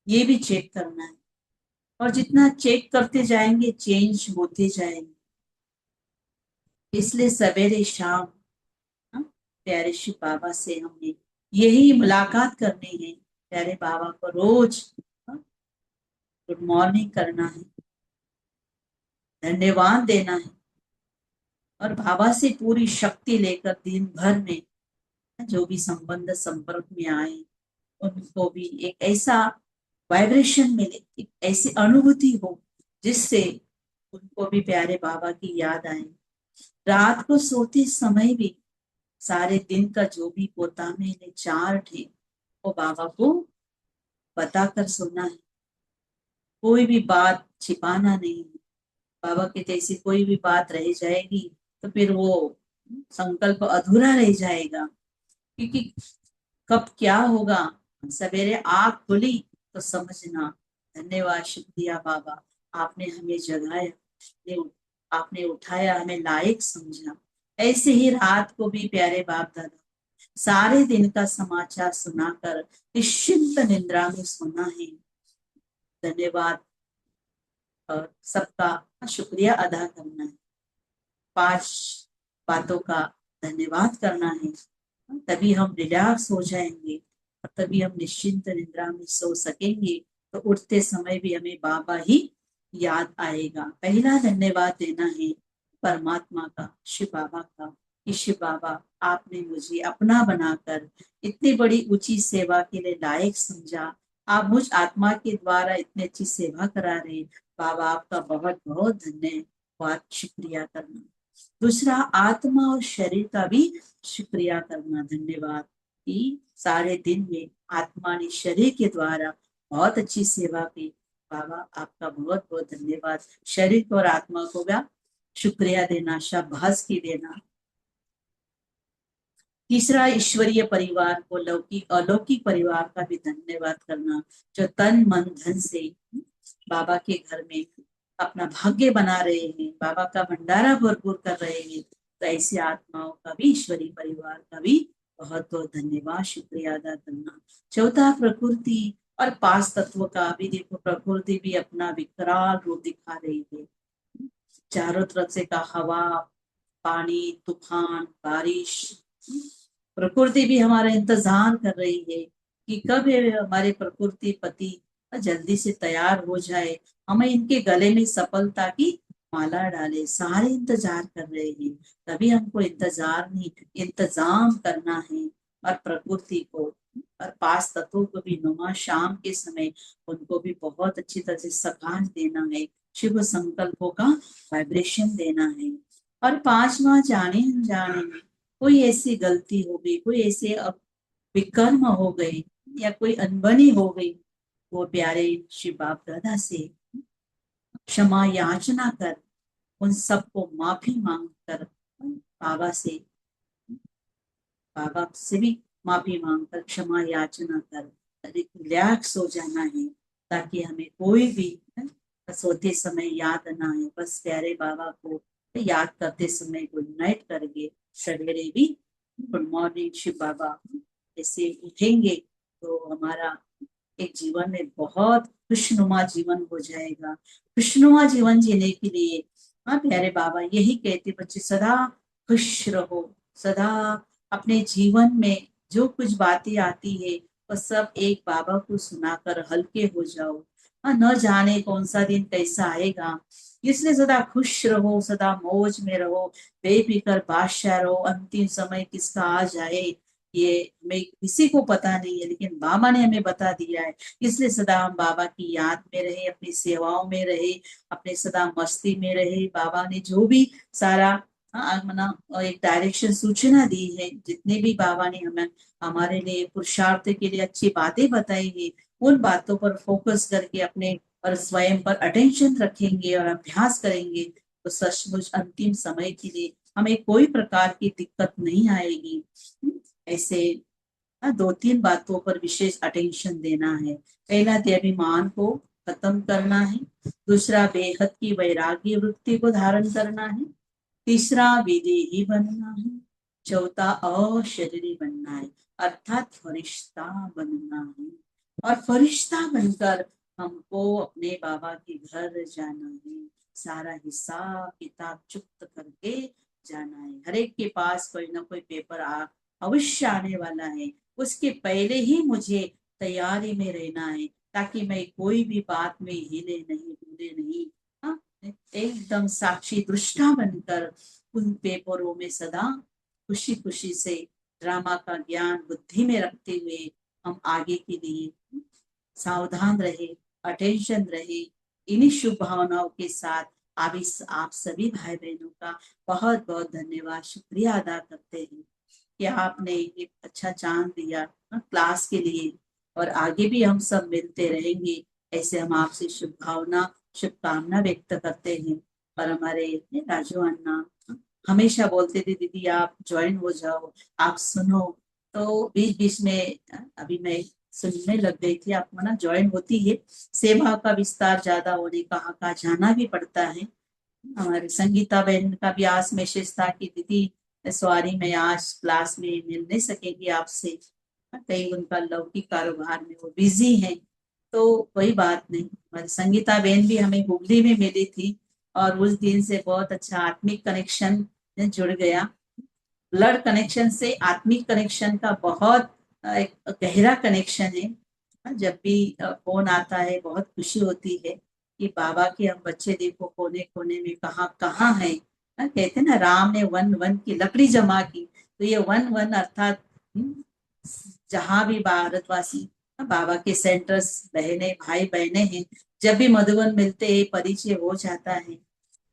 ये भी चेक करना है। और जितना चेक करते जाएंगे चेंज होते जाएंगे। इसलिए सवेरे शाम हाँ, प्यारे शिव बाबा से हमने यही मुलाकात करनी है। प्यारे बाबा को रोज गुड मॉर्निंग करना है, धन्यवाद देना है, और बाबा से पूरी शक्ति लेकर दिन भर में जो भी संबंध संपर्क में आए उनको भी एक ऐसा वाइब्रेशन मिले, एक ऐसी अनुभूति हो जिससे उनको भी प्यारे बाबा की याद आए। रात को सोते समय भी सारे दिन का जो भी पोता में चार्ट है वो बाबा को बताकर सोना है, कोई भी बात छिपाना नहीं है। बाबा के जैसी कोई भी बात रह जाएगी तो फिर वो संकल्प अधूरा रह जाएगा, क्योंकि कब क्या होगा सवेरे आँख खुली तो समझना। धन्यवाद, शुक्रिया बाबा, आपने हमें जगाया, आपने उठाया, हमें लायक समझा। ऐसे ही रात को भी प्यारे बाप दादा सारे दिन का समाचार सुनाकर निश्चिंत निद्रा में सोना है। धन्यवाद और सबका शुक्रिया अदा करना है। 5 बातों का धन्यवाद करना है, तभी हम रिलैक्स हो जाएंगे और तभी हम निश्चिंत निद्रा में सो सकेंगे। तो उठते समय भी हमें बाबा ही याद आएगा। पहला धन्यवाद देना है परमात्मा का, शिव बाबा का, कि शिव बाबा आपने मुझे अपना बनाकर इतनी बड़ी ऊंची सेवा के लिए लायक समझा। आप मुझ आत्मा के द्वारा इतनी अच्छी सेवा करा रहे, बाबा आपका बहुत बहुत धन्यवाद, शुक्रिया करना। दूसरा, आत्मा और शरीर का भी शुक्रिया करना, धन्यवाद, कि सारे दिन में आत्मा ने शरीर के द्वारा बहुत अच्छी सेवा की। बाबा आपका बहुत बहुत धन्यवाद। शरीर को और आत्मा को भी शुक्रिया देना, शाबाशी देना। तीसरा, ईश्वरीय परिवार को, लौकिक अलौकिक परिवार का भी धन्यवाद करना, जो तन मन धन से बाबा के घर में अपना भाग्य बना रहे हैं, बाबा का भंडारा भरपूर कर रहे हैं। तो ऐसी आत्माओं का भी, ईश्वरीय परिवार का भी बहुत बहुत धन्यवाद, शुक्रिया अदा करना। चौथा, प्रकृति और 5 तत्व का भी देखो, प्रकृति भी अपना विकराल रूप दिखा रही है। चारों तरफ से का हवा, पानी, तूफान, बारिश, प्रकृति भी हमारा इंतजार कर रही है कि कब हमारे प्रकृति पति जल्दी से तैयार हो जाए, हमें इनके गले में सफलता की माला डाले। सारे इंतजार कर रहे हैं, तभी हमको इंतजार नहीं इंतजाम करना है। और प्रकृति को और 5 तत्वों को भी नुमा शाम के समय उनको भी बहुत अच्छी तरह से सकाश देना है, शुभ संकल्पों का वाइब्रेशन देना है। और 5वां, जाने अनजाने में कोई ऐसी गलती हो गई, कोई ऐसे विकर्म हो गए या कोई अनबनी हो गई, वो प्यारे शिव बाप दादा से क्षमा याचना कर, उन सबको माफी मांग कर बाबा से भी माफी मांग कर क्षमा याचना कर रिलैक्स हो जाना है, ताकि हमें कोई भी सोते समय याद ना आए। बस प्यारे बाबा को याद करते समय गुड नाइट करके सवेरे भी गुड मॉर्निंग शिव बाबा ऐसे उठेंगे तो हमारा एक जीवन में बहुत खुशनुमा जीवन हो जाएगा। खुशनुमा जीवन जीने के लिए प्यारे बाबा यही कहते, बच्चे सदा खुश रहो, सदा अपने जीवन में जो कुछ बातें आती है वो सब एक बाबा को सुनाकर हल्के हो जाओ। न जाने कौन सा दिन कैसा आएगा, इसलिए सदा खुश रहो, सदा मौज में रहो, बेफिक्र बादशाह रहो। अंतिम समय किसका आ जाए ये हमें किसी को पता नहीं है, लेकिन बाबा ने हमें बता दिया है। इसलिए सदा हम बाबा की याद में रहे, अपनी सेवाओं में रहे, अपने सदा मस्ती में रहे। बाबा ने जो भी सारा एक डायरेक्शन सूचना दी है, जितने भी बाबा ने हमें हमारे लिए पुरुषार्थ के लिए अच्छी बातें बताई है, उन बातों पर फोकस करके अपने और स्वयं पर अटेंशन रखेंगे और अभ्यास करेंगे तो सचमुच अंतिम समय के लिए हमें कोई प्रकार की दिक्कत नहीं आएगी। ऐसे 2-3 बातों पर विशेष अटेंशन देना है। पहला, देहाभिमान को खत्म करना है। दूसरा, बेहद की वैराग्य वृत्ति को धारण करना है। तीसरा, विदेही बनना है। चौथा, अशरीरी बनना है, अर्थात फरिश्ता बनना है। और फरिश्ता बनकर हमको अपने बाबा के घर जाना है। सारा हिसाब किताब चुप्त करके जाना है। हर एक के पास कोई ना कोई पेपर अवश्य आने वाला है। उसके पहले ही मुझे तैयारी में रहना है, ताकि मैं कोई भी बात में हिले नहीं, डूले नहीं। हाँ, एकदम साक्षी दृष्टा बनकर उन पेपरों में सदा खुशी खुशी से ड्रामा का ज्ञान बुद्धि में रखते हुए हम आगे के लिए सावधान रहे, अटेंशन रहे। इन्हीं शुभ भावनाओं के साथ आप सभी भाई बहनों का बहुत बहुत धन्यवाद, शुक्रिया अदा करते हैं कि आपने एक अच्छा चांद दिया क्लास के लिए। और आगे भी हम सब मिलते रहेंगे, ऐसे हम आपसे शुभ भावना शुभकामना व्यक्त करते हैं। और हमारे राजू अन्ना हमेशा बोलते थे, दीदी आप ज्वाइन हो जाओ, आप सुनो। तो बीच बीच में अभी मैं सुनने लग गई थी, आपको ना ज्वाइन होती है। सेवा का विस्तार ज्यादा होने कहाँ जाना भी पड़ता है। हमारी संगीता बहन का भी आज मैसेज था कि दीदी सॉरी मैं आज क्लास में मिल नहीं सकेंगी आपसे, कहीं उनका लौकिक कारोबार में वो बिजी हैं। तो कोई बात नहीं, हमारी संगीता बहन भी हमें हुगली में मिली थी और उस दिन से बहुत अच्छा आत्मिक कनेक्शन जुड़ गया। ब्लड कनेक्शन से आत्मिक कनेक्शन का बहुत एक गहरा कनेक्शन है। जब भी फोन आता है बहुत खुशी होती है कि बाबा के हम बच्चे देखो कोने कोने में कहाँ कहाँ है। कहते हैं ना, राम ने वन वन की लकड़ी जमा की, तो ये वन वन अर्थात जहाँ भी भारतवासी बाबा के सेंटर्स बहने भाई बहने हैं, जब भी मधुबन मिलते हैं परिचय हो जाता है।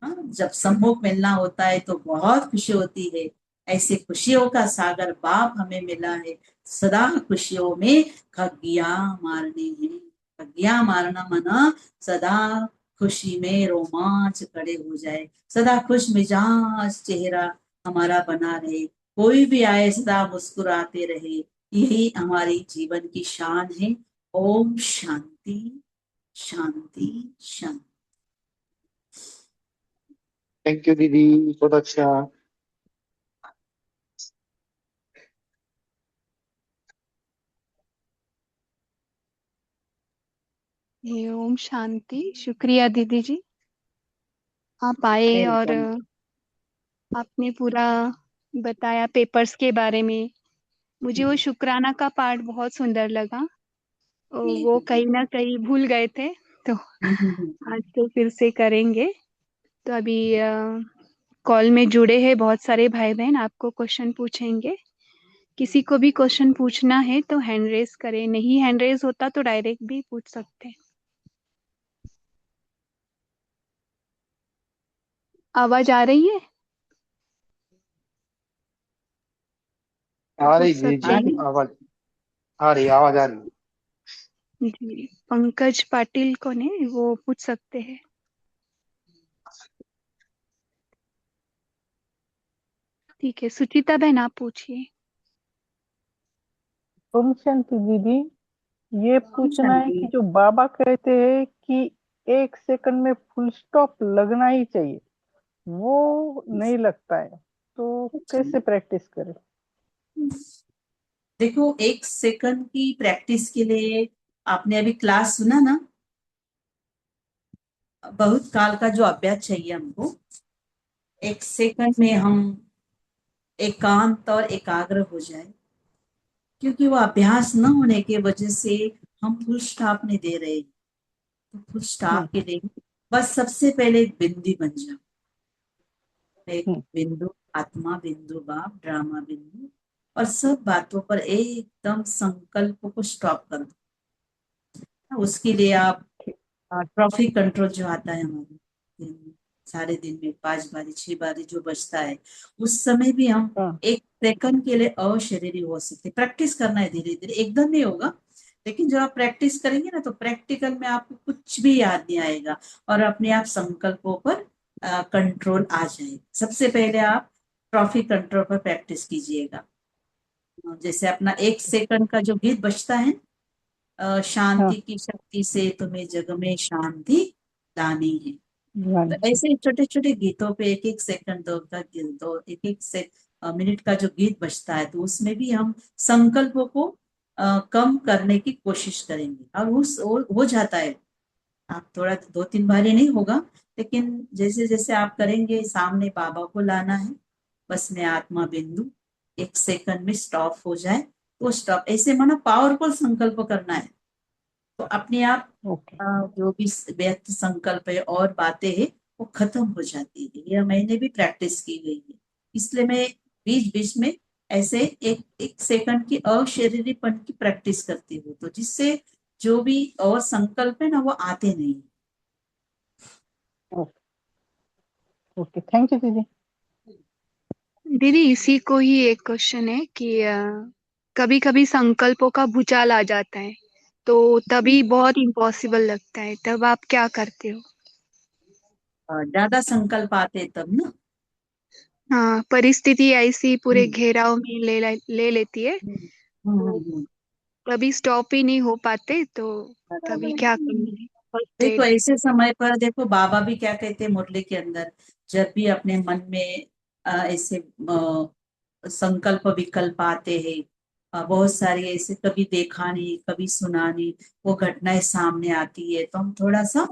जब सम्मुख मिलना होता है तो बहुत खुशी होती है। ऐसे खुशियों का सागर बाप हमें मिला है। सदा खुशियों में खगिया मारने हैं। खगिया मारना मना सदा खुशी में रोमांच खड़े हो जाए, सदा खुश मिजाज चेहरा हमारा बना रहे, कोई भी आए सदा मुस्कुराते रहे। यही हमारी जीवन की शान है। ओम शांति शांति शांति। थैंक यू दीदी, बहुत अच्छा। ओम शांति। शुक्रिया दीदी जी, आप आए और आपने पूरा बताया पेपर्स के बारे में। मुझे वो शुक्राना का पार्ट बहुत सुंदर लगा। वो कहीं ना कहीं भूल गए थे, तो आज तो फिर से करेंगे। तो अभी कॉल में जुड़े हैं बहुत सारे भाई बहन, आपको क्वेश्चन पूछेंगे। किसी को भी क्वेश्चन पूछना है तो हैंड रेज करें, नहीं हैंड रेज होता तो डायरेक्ट भी पूछ सकते हैं। आवाज आ रही है? आ रही पूछ दीदी सकते जी, हैं। आवाज आ रही, आवाज आ रही है। जी, पंकज पाटिल कौन है, वो पूछ सकते हैं। ठीक है, सुचिता बहन आप पूछिए। ओम शांति दीदी, ये पूछना है शांति। कि जो बाबा कहते हैं कि 1 सेकंड में फुल स्टॉप लगना ही चाहिए, वो नहीं लगता है, तो कैसे प्रैक्टिस करें? देखो, 1 सेकंड की प्रैक्टिस के लिए आपने अभी क्लास सुना ना, बहुत काल का जो अभ्यास चाहिए हमको। 1 सेकंड में हम एकांत और एकाग्र हो जाए, क्योंकि वो अभ्यास न होने के वजह से हम फुल स्टॉप नहीं दे रहे। तो फुल स्टॉप के लिए बस सबसे पहले एक बिंदी बन जाओ। एक बिंदु, आत्मा बिंदु बाप, ड्रामा बिंदु, और सब बातों पर एकदम संकल्प को स्टॉप कर दो। उसके लिए आप ट्रॉफिक कंट्रोल जो आता है हमारे सारे दिन में 5 बारी 6 बारी जो बचता है, उस समय भी हम हाँ, 1 सेकंड के लिए अशरीरी हो सकते। प्रैक्टिस करना है धीरे धीरे, एकदम नहीं होगा, लेकिन जब आप प्रैक्टिस करेंगे ना तो प्रैक्टिकल में आपको कुछ भी याद नहीं आएगा और अपने आप संकल्पों पर कंट्रोल आ जाएगा। सबसे पहले आप ट्रॉफिक कंट्रोल पर प्रैक्टिस कीजिएगा। जैसे अपना 1 सेकंड का जो गीत बचता है, हाँ शांति की शक्ति से तुम्हें जग में शांति लानी है। तो रानी। ऐसे छोटे छोटे गीतों पे एक एक सेकंड दो का गीत दो एक एक से मिनट का जो गीत बजता है, तो उसमें भी हम संकल्पों को कम करने की कोशिश करेंगे और उस हो जाता है। आप थोड़ा 2-3 बार ही नहीं होगा, लेकिन जैसे जैसे आप करेंगे, सामने बाबा को लाना है, बस में आत्मा बिंदु, 1 सेकंड में स्टॉप हो जाए तो स्टॉप, ऐसे माना पावरफुल संकल्प करना है। तो अपने आप ओके जो भी व्यक्त संकल्प है और बातें हैं वो खत्म हो जाती है। यह मैंने भी प्रैक्टिस की गई है, इसलिए मैं बीच बीच में ऐसे एक एक सेकंड की अशरीरीपन की प्रैक्टिस करती हूँ, तो जिससे जो भी और संकल्प है ना वो आते नहीं। ओके ओके, थैंक यू दीदी। दीदी इसी को ही एक क्वेश्चन है कि कभी कभी संकल्पों का भूचाल आ जाता है, तो तभी बहुत इम्पॉसिबल लगता है, तब आप क्या करते हो? ज्यादा संकल्प आते तब ना। हाँ, परिस्थिति ऐसी पूरे हम्म, घेराव में ले लेती है, हम्म, तो कभी स्टॉप ही नहीं हो पाते, तो तभी बराबर। क्या करना है? फर्स्ट देखो एड। ऐसे समय पर देखो बाबा भी क्या कहते हैं मुरली के अंदर, जब भी अपने मन में ऐसे संकल्प विकल्प आते हैं, बहुत सारी ऐसे कभी देखा नहीं कभी सुना नहीं वो घटनाएं सामने आती है, तो हम थोड़ा सा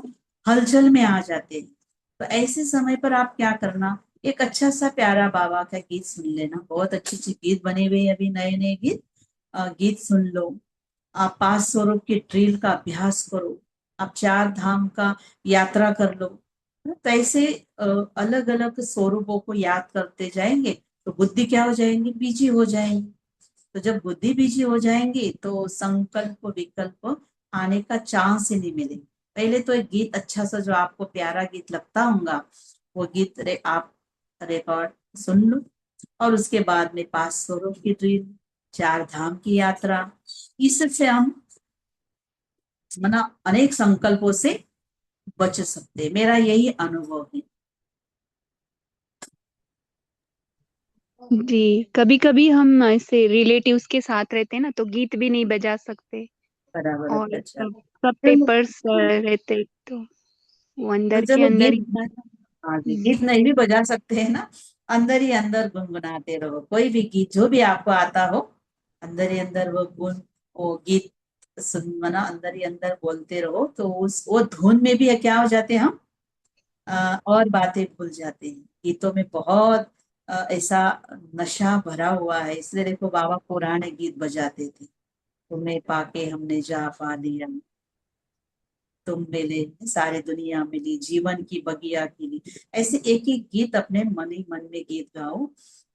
हलचल में आ जाते हैं। तो ऐसे समय पर आप क्या करना, एक अच्छा सा प्यारा बाबा का गीत सुन लेना, बहुत अच्छी अच्छी गीत बने हुए हैं अभी नए नए गीत, गीत सुन लो। आप 5 स्वरूप की ड्रिल का अभ्यास करो, आप 4 धाम का यात्रा कर लो। तो ऐसे अलग अलग स्वरूपों को याद करते जाएंगे तो बुद्धि क्या हो जाएंगी, बीजी हो जाएंगी। तो जब बुद्धि बीजी हो जाएंगी तो संकल्प विकल्प आने का चांस ही नहीं मिलेगा। पहले तो एक गीत अच्छा सा जो आपको प्यारा गीत लगता होगा वो गीत आप रिकॉर्ड सुन लो, और उसके बाद में 5 स्वरूप की ड्रिल, 4 धाम की यात्रा, इससे हम मना अनेक संकल्पों से बच सकते हैं। मेरा यही अनुभव है। जी, कभी कभी हम ऐसे रिलेटिव्स के साथ रहते हैं ना, तो गीत भी नहीं बजा सकते, बराबर, और अच्छा। सब सब तो पेपर्स रहते, तो वो तो अंदर के चलो अंदर गीत, ही। हाँ जी, हम्म, गीत नहीं भी बजा सकते हैं ना, अंदर ही अंदर गुनगुनाते रहो कोई भी गीत जो भी आपको आता हो, अंदर ही अंदर वो गुन, वो गीत सुन मना अंदर ही अंदर बोलते रहो, तो उस वो धुन में भी क्या हो जाते हैं हम, और बातें भूल जाते हैं। गीतों में बहुत ऐसा नशा भरा हुआ है, इसलिए देखो बाबा पुराने गीत बजाते थे, तुम्हें पाके हमने जा पा लिया, तुम मिले, सारी दुनिया मिली, जीवन की बगिया खिली, ऐसे एक एक गीत अपने मन ही मन में गीत गाओ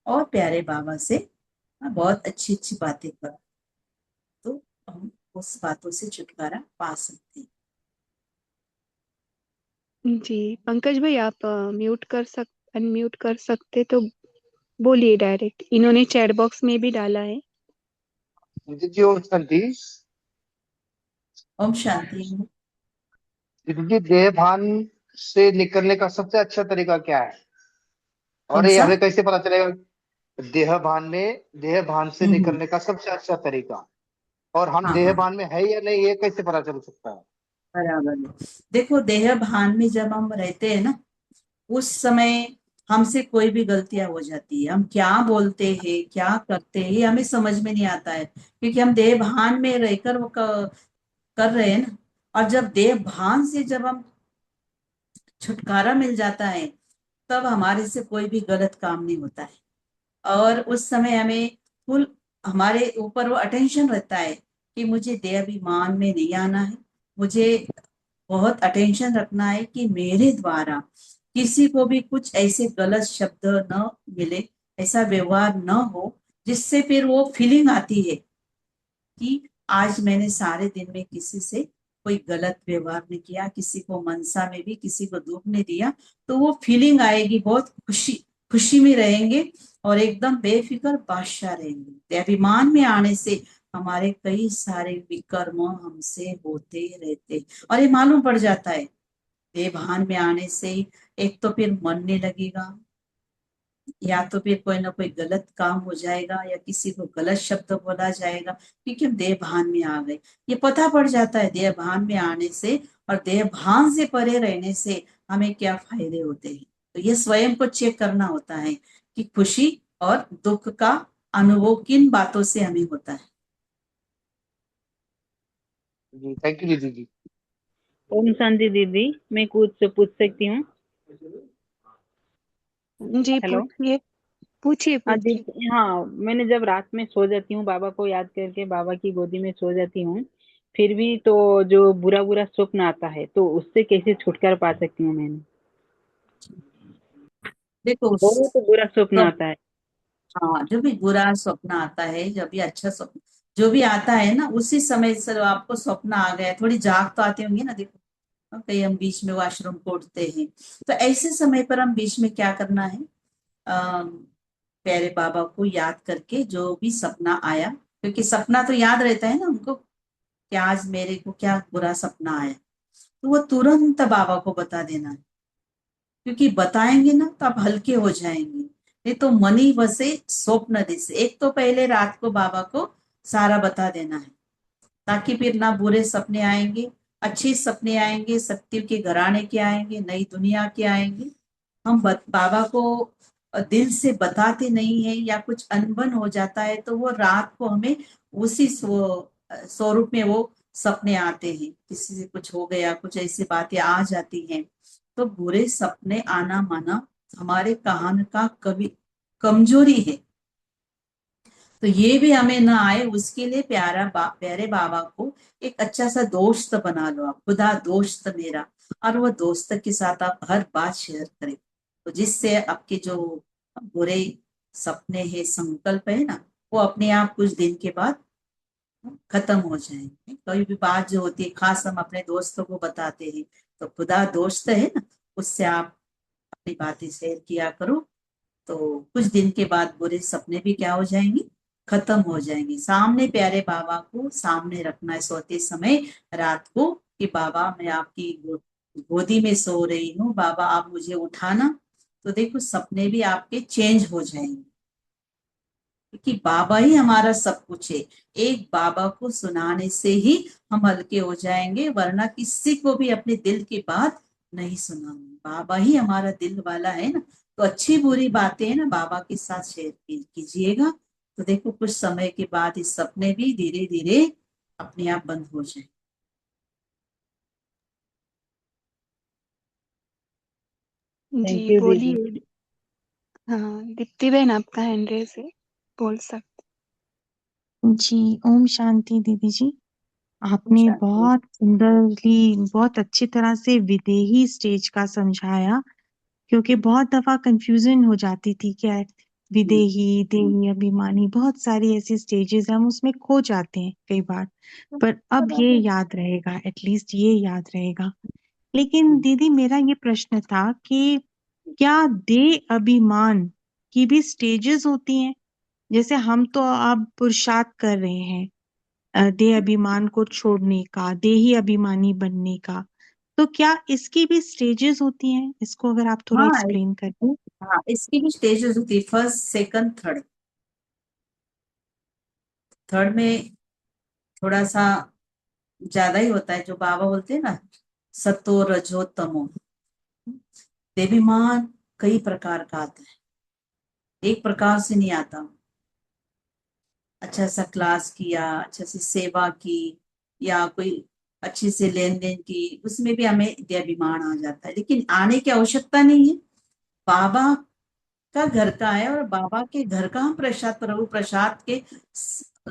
और प्यारे बाबा से बहुत अच्छी अच्छी बातें करो, तो हम उस बातों से छुटकारा पा सकते हैं। जी पंकज भाई, आप अनम्यूट कर सकते तो बोलिए डायरेक्ट, इन्होंने चैट बॉक्स में भी डाला है। दीदी जी ओम शांति। ओम शांति। दीदी जी देह भान से निकलने का सबसे अच्छा तरीका क्या है, और कौन ये सा? हमें कैसे पता चलेगा? देह भान से हम्म। निकलने का सबसे अच्छा तरीका, और हम हाँ देह हाँ, भान में है या नहीं ये कैसे पता चल सकता है? बराबर है। देखो देह भान में जब हम रहते हैं ना, उस समय हमसे कोई भी गलतियां हो जाती है, हम क्या बोलते हैं क्या करते हैं ये हमें समझ में नहीं आता है, क्योंकि हम देह भान में रहकर वो कर रहे हैं ना। और जब देह भान से जब हम छुटकारा मिल जाता है, तब हमारे से कोई भी गलत काम नहीं होता है, और उस समय हमें फुल हमारे ऊपर वो अटेंशन रहता है कि मुझे देह अभिमान में नहीं आना है, मुझे बहुत अटेंशन रखना है कि मेरे द्वारा किसी को भी कुछ ऐसे गलत शब्द न मिले, ऐसा व्यवहार न हो, जिससे फिर वो फीलिंग आती है कि आज मैंने सारे दिन में किसी से कोई गलत व्यवहार नहीं किया, किसी को मनसा में भी किसी को दुख नहीं दिया, तो वो फीलिंग आएगी, बहुत खुशी खुशी में रहेंगे और एकदम बेफिक्र बादशाह रहेंगे। अभिमान में आने से हमारे कई सारे विकर्म हमसे होते रहते, और ये मालूम पड़ जाता है। बेभान में आने से एक तो फिर मन नहीं लगेगा, या तो फिर कोई ना कोई गलत काम हो जाएगा या किसी को गलत शब्द बोला जाएगा, क्योंकि हम देह भान में आ गए। ये पता पड़ जाता है देह भान में आने से और देह भान से परे रहने से हमें क्या फायदे होते हैं। तो ये स्वयं को चेक करना होता है कि खुशी और दुख का अनुभव किन बातों से हमें होता है। जी थैंक यू दीदी जी। ओम शांति दीदी, मैं कुछ पूछ सकती हूँ? जी हेलो। पूछिए पूछिए हाँ पूछिए। दीदी, हाँ मैंने जब रात में सो जाती हूँ, बाबा को याद करके बाबा की गोदी में सो जाती हूँ, फिर भी तो जो बुरा बुरा स्वप्न आता है, तो उससे कैसे छुटकारा पा सकती हूँ मैंने? देखो बहुत बुरा स्वप्न सब, आता है। हाँ जो भी बुरा स्वप्न आता है, जब भी अच्छा स्वप्न जो भी आता है ना, उसी समय से आपको स्वप्न आ गया, थोड़ी जाग तो आती होंगी ना। देखो कहीं हम बीच में वॉशरूम को उठते हैं, तो ऐसे समय पर हम बीच में क्या करना है, प्यारे बाबा को याद करके जो भी सपना आया, क्योंकि सपना तो याद रहता है ना उनको कि आज मेरे को क्या बुरा सपना आया, तो वो तुरंत बाबा को बता देना है। क्योंकि बताएंगे ना तो आप हल्के हो जाएंगे। नहीं तो मनी वसे स्वप्न दिसे, एक तो पहले रात को बाबा को सारा बता देना है, ताकि फिर ना बुरे सपने आएंगे, अच्छे सपने आएंगे, सत्य के घराने के आएंगे, नई दुनिया के आएंगे। हम बाबा को दिल से बताते नहीं है या कुछ अनबन हो जाता है, तो वो रात को हमें उसी स्वरूप में वो सपने आते हैं। किसी से कुछ हो गया, कुछ ऐसी बातें आ जाती हैं, तो बुरे सपने आना माना हमारे कान का कभी कमजोरी है। तो ये भी हमें ना आए, उसके लिए प्यारे बाबा को एक अच्छा सा दोस्त बना लो आप, खुदा दोस्त मेरा, और वो दोस्त के साथ आप हर बात शेयर करें, तो जिससे आपके जो बुरे सपने हैं, संकल्प है ना, वो अपने आप कुछ दिन के बाद खत्म हो जाएंगे। कोई भी बात जो होती है, खास हम अपने दोस्तों को बताते हैं, तो खुदा दोस्त है ना, उससे आप अपनी बातें शेयर किया करो, तो कुछ दिन के बाद बुरे सपने भी क्या हो जाएंगे, खत्म हो जाएंगे। सामने प्यारे बाबा को सामने रखना है सोते समय रात को, कि बाबा मैं आपकी गोदी में सो रही हूँ, बाबा आप मुझे उठाना। तो देखो सपने भी आपके चेंज हो जाएंगे, क्योंकि बाबा ही हमारा सब कुछ है। एक बाबा को सुनाने से ही हम हल्के हो जाएंगे, वरना किसी को भी अपने दिल की बात नहीं सुनाऊंगी। बाबा ही हमारा दिल वाला है ना, तो अच्छी बुरी बातें है ना बाबा के साथ शेयर कीजिएगा। तो देखो कुछ समय के बाद इस सपने भी धीरे धीरे अपने आप बंद हो जाए। थैंक जी यू दीदी। बोलिए। हाँ दीप्ति बहन, आपका हैंड रेस है, बोल सकते। जी ओम शांति दीदी जी। आपने बहुत सुंदरली, बहुत अच्छी तरह से विदेही स्टेज का समझाया, क्योंकि बहुत दफा कंफ्यूजन हो जाती थी क्या विदेही, देही, अभिमानी, बहुत सारी ऐसी स्टेजेस हम उसमें खो जाते हैं कई बार। पर अब ये याद रहेगा, एटलीस्ट ये याद रहेगा। लेकिन दीदी मेरा ये प्रश्न था कि क्या देह अभिमान की भी स्टेजेस होती हैं? जैसे हम तो अब पुरुषार्थ कर रहे हैं देह अभिमान को छोड़ने का, देही अभिमानी बनने का, तो क्या इसकी भी स्टेजेस होती हैं? इसको अगर आप थोड़ा हाँ एक्सप्लेन कर दें। हाँ, इसकी भी स्टेजेस होती है, फर्स्ट सेकंड थर्ड। थर्ड में थोड़ा सा ज्यादा ही होता है, जो बाबा बोलते हैं ना, सतो रजो तमो। देवीमान कई प्रकार का आता है, एक प्रकार से नहीं आता। अच्छा सा क्लास किया, अच्छा से सेवा की, या कोई अच्छे से लेन देन की, उसमें भी हमें देवाभिमान आ जाता है। लेकिन आने की आवश्यकता नहीं है, बाबा का घर का है और बाबा के घर का हम प्रसाद, प्रभु प्रसाद के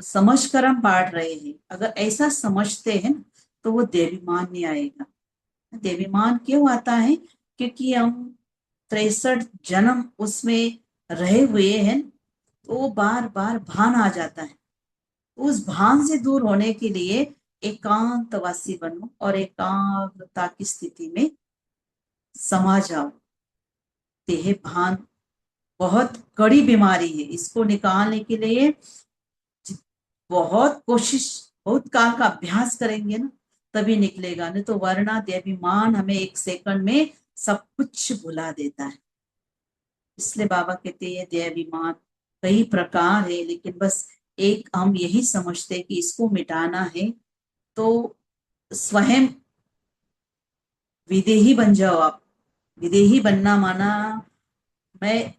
समझ कर हम बांट रहे हैं। अगर ऐसा समझते हैं ना, तो वो देवीमान नहीं आएगा। देवीमान क्यों आता है? क्योंकि हम 63 जन्म उसमें रहे हुए हैं, तो वो बार बार भान आ जाता है। उस भान से दूर होने के लिए एकांतवासी बनो और एकाग्रता की स्थिति में समा जाओ। देह भान बहुत कड़ी बीमारी है, इसको निकालने के लिए बहुत कोशिश, बहुत काल का अभ्यास करेंगे ना, तभी निकलेगा। नहीं तो वरना देवाभिमान हमें एक सेकंड में सब कुछ भुला देता है। इसलिए बाबा कहते हैं देहाभिमान कई प्रकार है, लेकिन बस एक हम यही समझते हैं कि इसको मिटाना है तो स्वयं विदेही बन जाओ आप। विदेही बनना माना मैं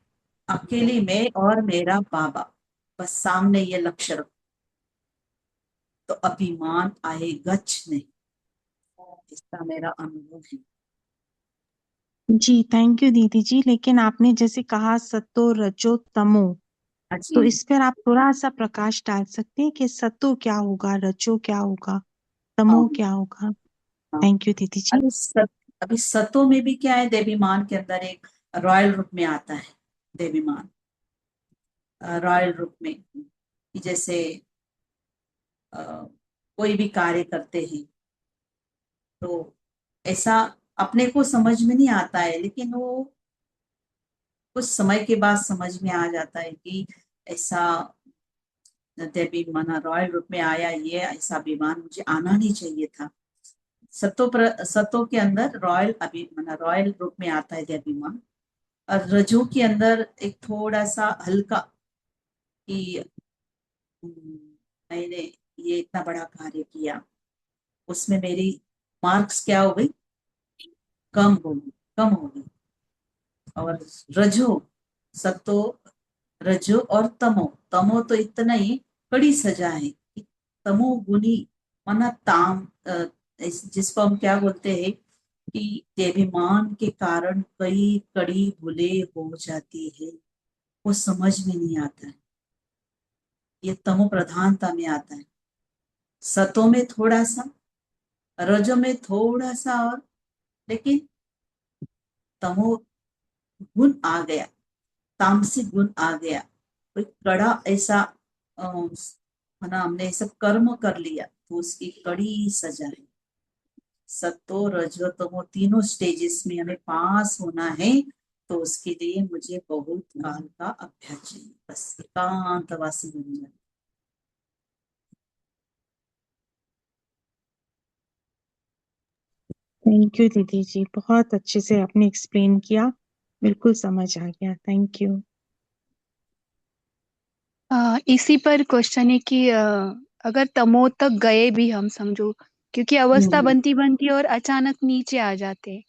अकेली, मैं और मेरा बाबा, बस सामने ये लक्ष्य रखो तो अभिमान आएगा नहीं। इसका मेरा अनुभव है। जी थैंक यू दीदी जी। लेकिन आपने जैसे कहा सतो रजो तमो, तो इस पर आप थोड़ा सा प्रकाश डाल सकते हैं कि सतो क्या होगा, रजो क्या होगा, तमो हाँ, क्या होगा? हाँ। थैंक यू दीदी जी। अभी सतों में भी क्या है, देवीमान के अंदर एक रॉयल रूप में आता है। देवीमान रॉयल रूप में कि जैसे कोई भी कार्य करते हैं तो ऐसा अपने को समझ में नहीं आता है, लेकिन वो कुछ समय के बाद समझ में आ जाता है कि ऐसा देवी मना रॉयल रूप में आया, ये ऐसा अभिमान मुझे आना नहीं चाहिए था। सतो के अंदर रॉयल अभिमान, रॉयल रूप में आता है देवीमान। और रजू के अंदर एक थोड़ा सा हल्का कि मैंने ये इतना बड़ा कार्य किया, उसमें मेरी मार्क्स क्या हो गई, कम हो गई। और रजो, सतो, रजो और तमो। तमो तो इतना ही कड़ी सजा है कि तमो गुनी माना ताम, जिसको हम क्या बोलते हैं कि देवीमान के कारण कई कड़ी भूले हो जाती है, वो समझ में नहीं आता है। ये तमो प्रधानता में आता है। सतो में थोड़ा सा, रजो में थोड़ा सा और, लेकिन तमो गुण आ गया, तामसिक गुण आ गया, कोई कड़ा ऐसा है ना, हमने ऐसा कर्म कर लिया तो उसकी कड़ी सजा है। सतो रजो तमो तीनों स्टेजेस में हमें पास होना है, तो उसके लिए मुझे बहुत काल का अभ्यास चाहिए, बस एकांतवासी बन जाए। थैंक यू दीदी जी, बहुत अच्छे से आपने एक्सप्लेन किया, बिल्कुल समझ आ गया। Thank you. इसी पर क्वेश्चन है कि अगर तमो तक गए भी हम समझो, क्योंकि अवस्था बनती बनती और अचानक नीचे आ जाते हैं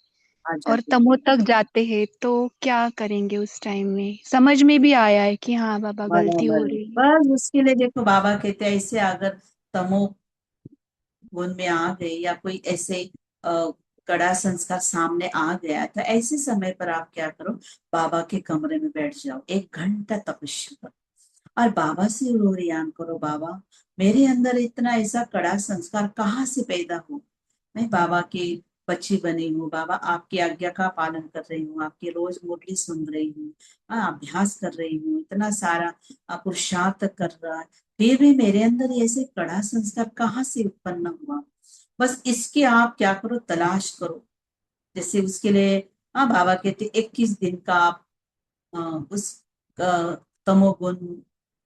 आ और जाते तमो तक जाते हैं, तो क्या करेंगे उस टाइम में? समझ में भी आया है कि हाँ बाबा गलती हो बराबर, रही है। बस उसके लिए देखो बाबा कहते हैं ऐसे अगर तमो गुण में आ गए या कोई ऐसे कड़ा संस्कार सामने आ गया, तो ऐसे समय पर आप क्या करो, बाबा के कमरे में बैठ जाओ, 1 घंटा तपस्या करो और बाबा से रोरियान करो, बाबा मेरे अंदर इतना ऐसा कड़ा संस्कार कहाँ से पैदा हो, मैं बाबा की बच्ची बनी हूँ, बाबा आपकी आज्ञा का पालन कर रही हूँ, आपकी रोज मुरली सुन रही हूँ, अभ्यास कर रही हूँ, इतना सारा पुरुषार्थ कर रहा है, फिर भी मेरे अंदर ऐसे कड़ा संस्कार कहाँ से उत्पन्न हुआ। बस इसके आप क्या करो, तलाश करो। जैसे उसके लिए बाबा कहते 21 दिन का आप उस तमोगुण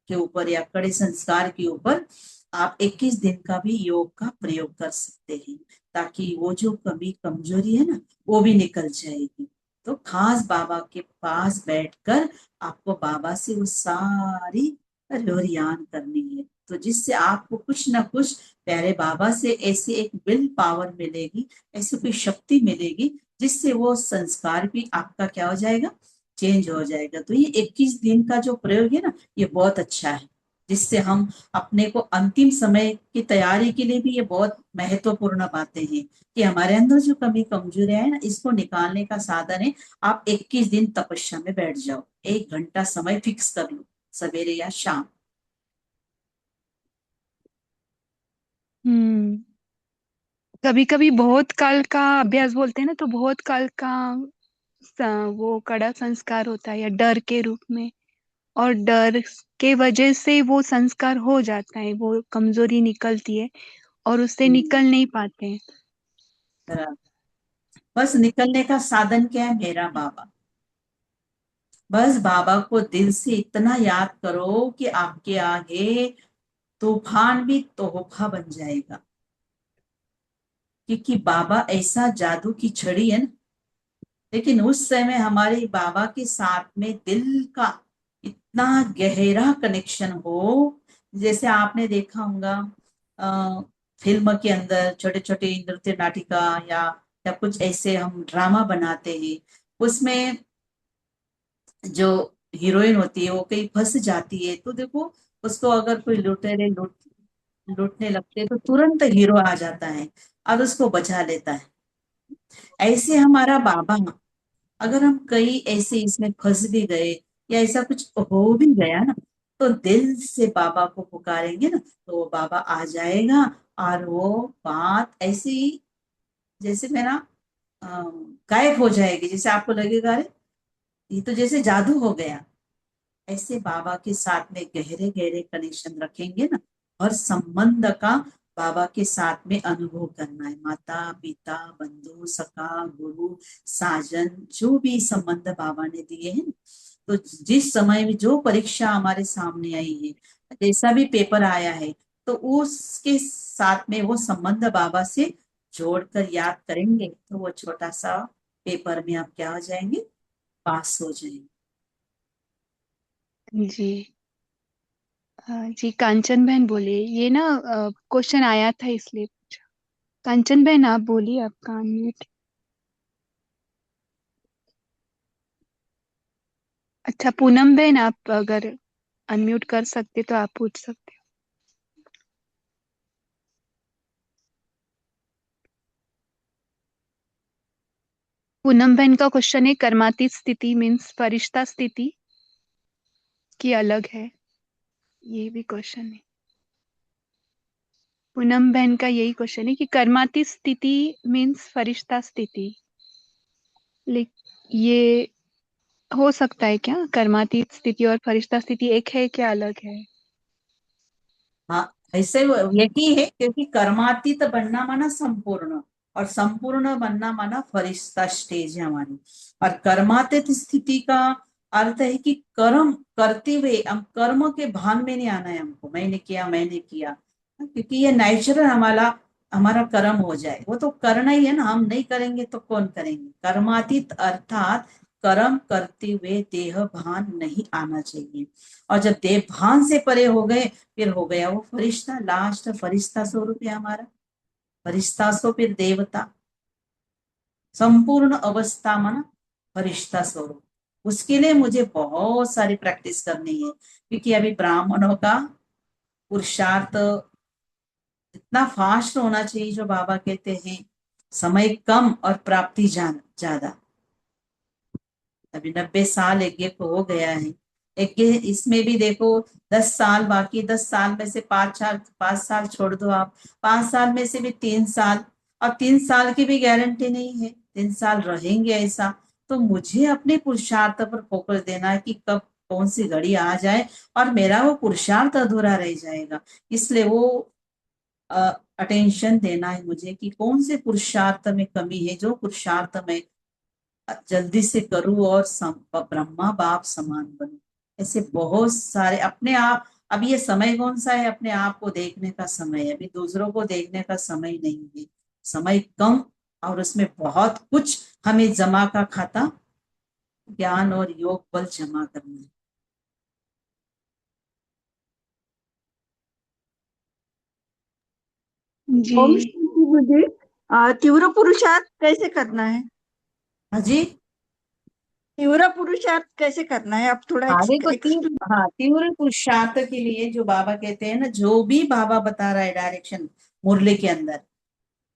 के ऊपर या कड़े संस्कार के ऊपर आप 21 दिन का भी योग का प्रयोग कर सकते हैं, ताकि वो जो कमी कमजोरी है ना वो भी निकल जाएगी। तो खास बाबा के पास बैठकर आपको बाबा से वो सारी लोरियान करनी है, तो जिससे आपको कुछ ना कुछ प्यारे बाबा से ऐसी एक विल पावर मिलेगी, ऐसी कोई शक्ति मिलेगी, जिससे वो संस्कार भी आपका क्या हो जाएगा, चेंज हो जाएगा। तो ये 21 दिन का जो प्रयोग है ना, ये बहुत अच्छा है, जिससे हम अपने को अंतिम समय की तैयारी के लिए भी ये बहुत महत्वपूर्ण बातें हैं कि हमारे अंदर जो कमी कमजोरियां है ना, इसको निकालने का साधन है। आप 21 दिन तपस्या में बैठ जाओ, 1 घंटा समय फिक्स कर लो, सवेरे या शाम। कभी कभी बहुत काल का अभ्यास बोलते हैं ना, तो बहुत काल का वो कड़ा संस्कार होता है या डर के रूप में, और डर के वजह से वो संस्कार हो जाता है, वो कमजोरी निकलती है और उससे निकल नहीं पाते हैं। बराबर। बस निकलने का साधन क्या है, मेरा बाबा। बस बाबा को दिल से इतना याद करो कि आपके आगे तूफान भी तोहफा बन जाएगा, क्योंकि बाबा ऐसा जादू की छड़ी है ना, लेकिन उस समय हमारे बाबा के साथ में दिल का इतना गहरा कनेक्शन हो, जैसे आपने देखा होगा फिल्म के अंदर छोटे छोटे नृत्य नाटिका या कुछ ऐसे हम ड्रामा बनाते हैं, उसमें जो हीरोइन होती है वो कहीं फंस जाती है, तो देखो उसको अगर कोई लुटेरे लूटने लगते हैं तो तुरंत हीरो आ जाता है और उसको बचा लेता है। ऐसे हमारा बाबा, अगर हम कहीं ऐसे इसमें फंस भी गए या ऐसा कुछ हो भी गया ना, तो दिल से बाबा को पुकारेंगे ना, तो वो बाबा आ जाएगा और वो बात ऐसे ही जैसे मेरा गायब हो जाएगी, जैसे आपको लगेगा अरे ये तो जैसे जादू हो गया। ऐसे बाबा के साथ में गहरे गहरे कनेक्शन रखेंगे ना, और संबंध का बाबा के साथ में अनुभव करना है। माता पिता बंधु सखा गुरु साजन, जो भी संबंध बाबा ने दिए हैं, तो जिस समय में जो परीक्षा हमारे सामने आई है, जैसा भी पेपर आया है, तो उसके साथ में वो संबंध बाबा से जोड़कर याद करेंगे, तो वो छोटा सा पेपर में आप क्या हो जाएंगे, पास हो जाएंगे। जी। जी कांचन बहन बोलिए, ये ना क्वेश्चन आया था इसलिए पूछा। कांचन बहन आप बोलिए, आपका अनम्यूट। अच्छा पूनम बहन, आप अगर अनम्यूट कर सकते तो आप पूछ सकते हो। पूनम बहन का क्वेश्चन है, कर्मातीत स्थिति मीन्स फरिश्ता स्थिति की अलग है, ये भी क्वेश्चन है। पूनम बहन का यही क्वेश्चन है कि कर्मातीत स्थिति मीन्स फरिश्ता स्थिति, ये हो सकता है क्या? कर्मातीत स्थिति और फरिश्ता स्थिति एक है क्या अलग है? हाँ, ऐसे यही है, क्योंकि कर्मातीत बनना माना संपूर्ण, और संपूर्ण बनना माना फरिश्ता स्टेज है हमारी। और कर्मातीत स्थिति का अर्थ है कि कर्म करते हुए हम कर्म के भान में नहीं आना है हमको, मैंने किया, क्योंकि ये नेचुरल हमारा हमारा कर्म हो जाए, वो तो करना ही है ना, हम नहीं करेंगे तो कौन करेंगे। कर्मातीत अर्थात कर्म करते हुए देह भान नहीं आना चाहिए, और जब देह भान से परे हो गए, फिर हो गया वो फरिश्ता, लास्ट फरिश्ता स्वरूप है हमारा। फरिश्ता सो फिर देवता, संपूर्ण अवस्था माना फरिश्ता स्वरूप। उसके लिए मुझे बहुत सारी प्रैक्टिस करनी है, क्योंकि अभी ब्राह्मणों का पुरुषार्थ इतना फास्ट होना चाहिए, जो बाबा कहते हैं समय कम और प्राप्ति ज्यादा। अभी 90 साल यज्ञ को हो गया है, यज्ञ इसमें भी देखो 10 साल बाकी, 10 साल में से 5 साल छोड़ दो आप, 5 साल में से भी 3 साल, और 3 साल की भी गारंटी नहीं है 3 साल रहेंगे ऐसा। तो मुझे अपने पुरुषार्थ पर फोकस देना है कि कब कौन सी घड़ी आ जाए और मेरा वो पुरुषार्थ अधूरा रह जाएगा। इसलिए वो अटेंशन देना है मुझे कि कौन से पुरुषार्थ में कमी है, जो पुरुषार्थ में जल्दी से करूं और ब्रह्मा बाप समान बनूं। ऐसे बहुत सारे अपने आप, अब ये समय कौन सा है, अपने आप को देखने का समय है, अभी दूसरों को देखने का समय नहीं है। समय कम और उसमें बहुत कुछ हमें जमा का खाता ज्ञान और योग बल जमा करना है। जी ओम शांति मुझे तीव्र पुरुषार्थ कैसे करना है? हाँ जी, तीव्र पुरुषार्थ कैसे करना है, आप थोड़ा आगे को एक्सप्लेन। हाँ, तीव्र पुरुषार्थ के लिए जो बाबा कहते हैं ना, जो भी बाबा बता रहा है डायरेक्शन मुरली के अंदर,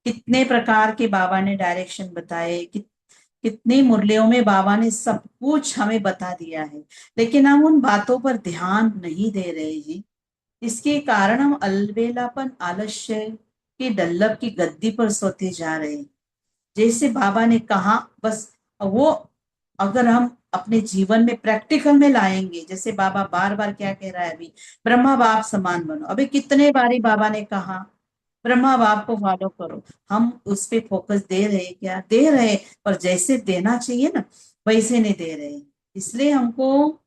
कितने प्रकार के बाबा ने डायरेक्शन बताए, कितनी मुरलियों में बाबा ने सब कुछ हमें बता दिया है, लेकिन हम उन बातों पर ध्यान नहीं दे रहे हैं। इसके कारण हम अलबेलापन आलस्य की डल्लभ की गद्दी पर सोते जा रहे हैं। जैसे बाबा ने कहा, बस वो अगर हम अपने जीवन में प्रैक्टिकल में लाएंगे, जैसे बाबा बार बार क्या कह रहा है अभी, ब्रह्मा बाप समान बनो, अभी कितने बारी बाबा ने कहा ब्रह्मा बाप को फॉलो करो। हम उस पे फोकस दे रहे, क्या दे रहे, पर जैसे देना चाहिए ना वैसे नहीं दे रहे। इसलिए हमको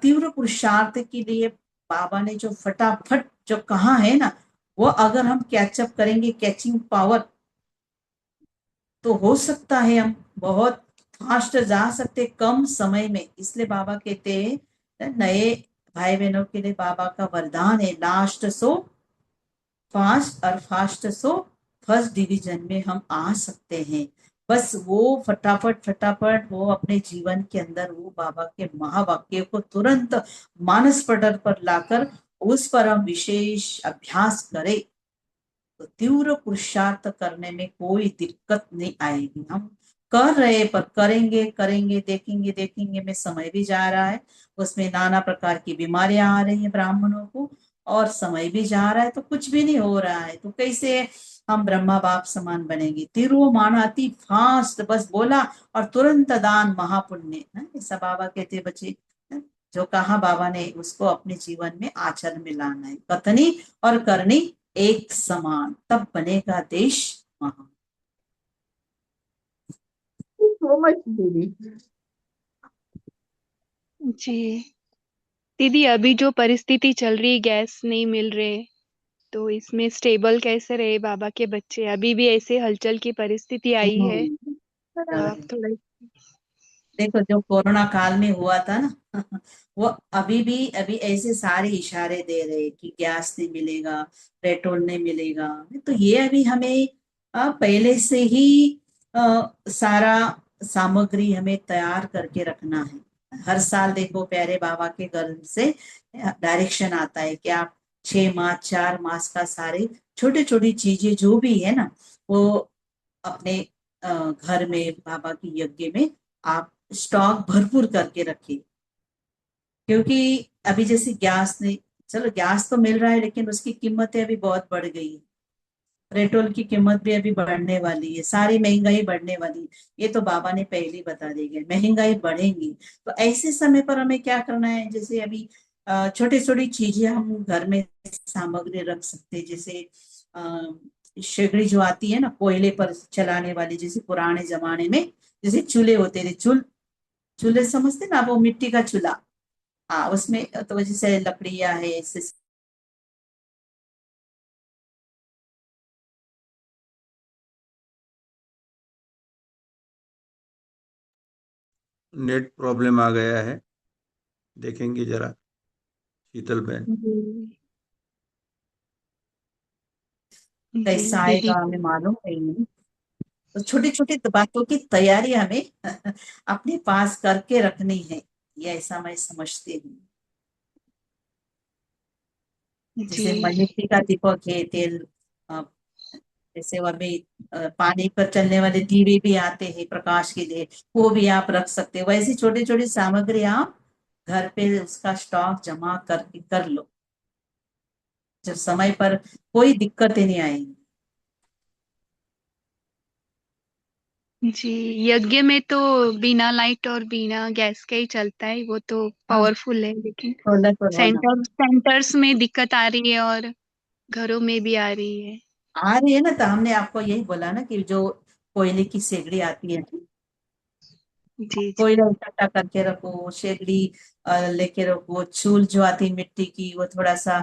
तीव्र पुरुषार्थ के लिए बाबा ने जो फटाफट जो कहा है ना, वो अगर हम कैचअप करेंगे, कैचिंग पावर, तो हो सकता है हम बहुत फास्ट जा सकते कम समय में। इसलिए बाबा कहते हैं नए भाई बहनों के लिए बाबा का वरदान है, लास्ट सो फास्ट और फास्ट सो फर्स्ट डिवीजन में हम आ सकते हैं। बस वो फटाफट फटाफट वो अपने जीवन के अंदर वो बाबा के महावाक्य को तुरंत मानस पटल पर लाकर उस पर हम विशेष अभ्यास करें तो तीव्र पुरुषार्थ करने में कोई दिक्कत नहीं आएगी। हम कर रहे पर करेंगे करेंगे देखेंगे देखेंगे में समय भी जा रहा है, उसमें नाना प्रकार की बीमारियां आ रही हैं ब्राह्मणों को, और समय भी जा रहा है तो कुछ भी नहीं हो रहा है। तो कैसे हम ब्रह्मा बाप समान बनेंगे? तिरु मानाती फास्ट, बस बोला और तुरंत दान महापुण्य, ऐसा बाबा कहते बच्चे। जो कहा बाबा ने उसको अपने जीवन में आचरण में लाना है। कथनी और करनी एक समान, तब बनेगा देश महान। so much दीदी। जी दीदी, अभी जो परिस्थिति चल रही, गैस नहीं मिल रहे, तो इसमें स्टेबल कैसे रहे बाबा के बच्चे? अभी भी ऐसे हलचल की परिस्थिति आई है, तो आप थोड़ा। देखो जो कोरोना काल में हुआ था ना वो अभी ऐसे सारे इशारे दे रहे कि गैस नहीं मिलेगा, पेट्रोल नहीं मिलेगा। तो ये अभी हमें पहले से ही सारा सामग्री हमें तैयार करके रखना है। हर साल देखो प्यारे बाबा के घर से डायरेक्शन आता है कि आप 6 माह 4 मास का सारे छोटी छोटी चीजें जो भी है ना वो अपने घर में बाबा की यज्ञ में आप स्टॉक भरपूर करके रखिए। क्योंकि अभी जैसे गैस नहीं, चलो गैस तो मिल रहा है लेकिन उसकी कीमतें अभी बहुत बढ़ गई है, पेट्रोल की कीमत भी अभी बढ़ने वाली है, सारी महंगाई बढ़ने वाली है। ये तो बाबा ने पहले ही बता दी है महंगाई बढ़ेगी। तो ऐसे समय पर हमें क्या करना है? जैसे अभी छोटी छोटी चीजें हम घर में सामग्री रख सकते हैं। जैसे शेगड़ी जो आती है ना कोयले पर चलाने वाली, जैसे पुराने जमाने में जैसे चूल्हे होते थे, चूल्हे समझते ना, वो मिट्टी का चूल्हा, हाँ उसमें तो जैसे लकड़ियां है ऐसे। नेट प्रॉब्लम आ गया है, देखेंगे जरा शीतल बहन। कैसा दीदी, आएगा हमें मालूम नहीं। तो छोटी छोटी बातों की तैयारी हमें अपने पास करके रखनी है, ये ऐसा मैं समझती हूँ। जैसे जी मिट्टी का दीपक है, तेल जैसे वो अभी पानी पर चलने वाले दीवे भी आते हैं प्रकाश के लिए, वो भी आप रख सकते हो। वैसी छोटी छोटी सामग्री आप घर पे उसका स्टॉक जमा कर लो, जब समय पर कोई दिक्कत ही नहीं आएगी। जी, यज्ञ में तो बिना लाइट और बिना गैस के ही चलता है, वो तो हाँ पावरफुल है, लेकिन सोलर पर होना सेंटर्स में दिक्कत आ रही है और घरों में भी आ रही है। आ रही है ना, तो हमने आपको यही बोला ना कि जो कोयले की सेगड़ी आती है, जी जी कोयला इकट्ठा करके रखो, शेगड़ी लेके रखो, चूल जो आती है मिट्टी की, वो थोड़ा सा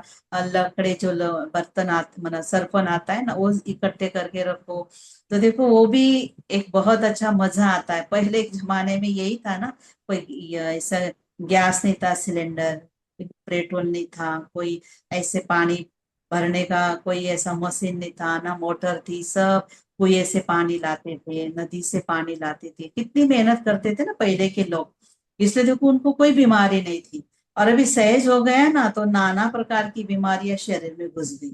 लकड़े जो बर्तन आते मतलब सरपन आता है ना वो इकट्ठे करके रखो। तो देखो वो भी एक बहुत अच्छा मजा आता है। पहले के जमाने में यही था ना, कोई ऐसा गैस नहीं था, सिलेंडर, पेट्रोल नहीं था, कोई ऐसे पानी भरने का कोई ऐसा मशीन नहीं था, ना मोटर थी, सब कुएं से पानी लाते थे, नदी से पानी लाते थे, कितनी मेहनत करते थे ना पहले के लोग। इसलिए देखो उनको कोई बीमारी नहीं थी। और अभी सहज हो गया ना तो नाना प्रकार की बीमारियां शरीर में घुस गई।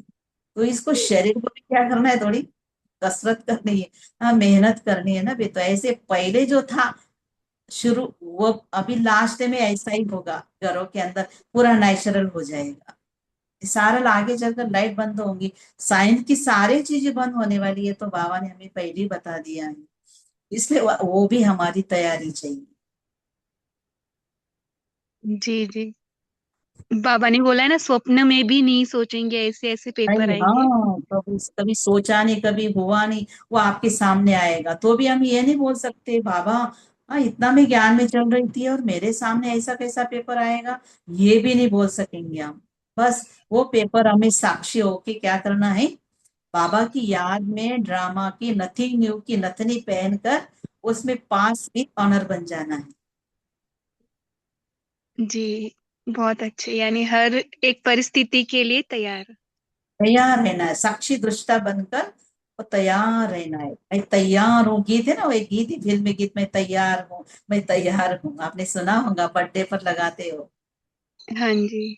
तो इसको शरीर को भी क्या करना है, थोड़ी कसरत करनी है, हाँ मेहनत करनी है ना भी। तो ऐसे पहले जो था शुरू, वो अभी लास्ट में ऐसा ही होगा, घरों के अंदर पूरा नेचुरल हो जाएगा। सारा आगे चलकर लाइट बंद होंगी, साइंस की सारी चीजें बंद होने वाली है, तो बाबा ने हमें पहले ही बता दिया है। इसलिए वो भी हमारी तैयारी चाहिए। जी जी, बाबा ने बोला है ना, स्वप्न में भी नहीं सोचेंगे ऐसे ऐसे पेपर भाई आएंगे। हाँ, कभी कभी सोचा नहीं, कभी हुआ नहीं, वो आपके सामने आएगा। तो भी हम ये नहीं बोल सकते बाबा हाँ इतना मैं ज्ञान में चल रही थी और मेरे सामने ऐसा कैसा पेपर आएगा, ये भी नहीं बोल सकेंगे हम। बस वो पेपर हमें साक्षी होके क्या करना है, बाबा की याद में ड्रामा की नथिंग न्यू की नथनी पहनकर उसमें पास भी ऑनर बन जाना है। जी, बहुत अच्छे, यानी हर एक परिस्थिति के लिए तैयार। तैयार रहना है, साक्षी दृष्टा बनकर और तैयार रहना है। मैं तैयार हूँ, गीत है ना, वो एक गीत ही, फिल्मी गीत, मैं तैयार हूँ, मैं तैयार हूँ, आपने सुना होगा, बर्थडे पर लगाते हो। हाँ जी।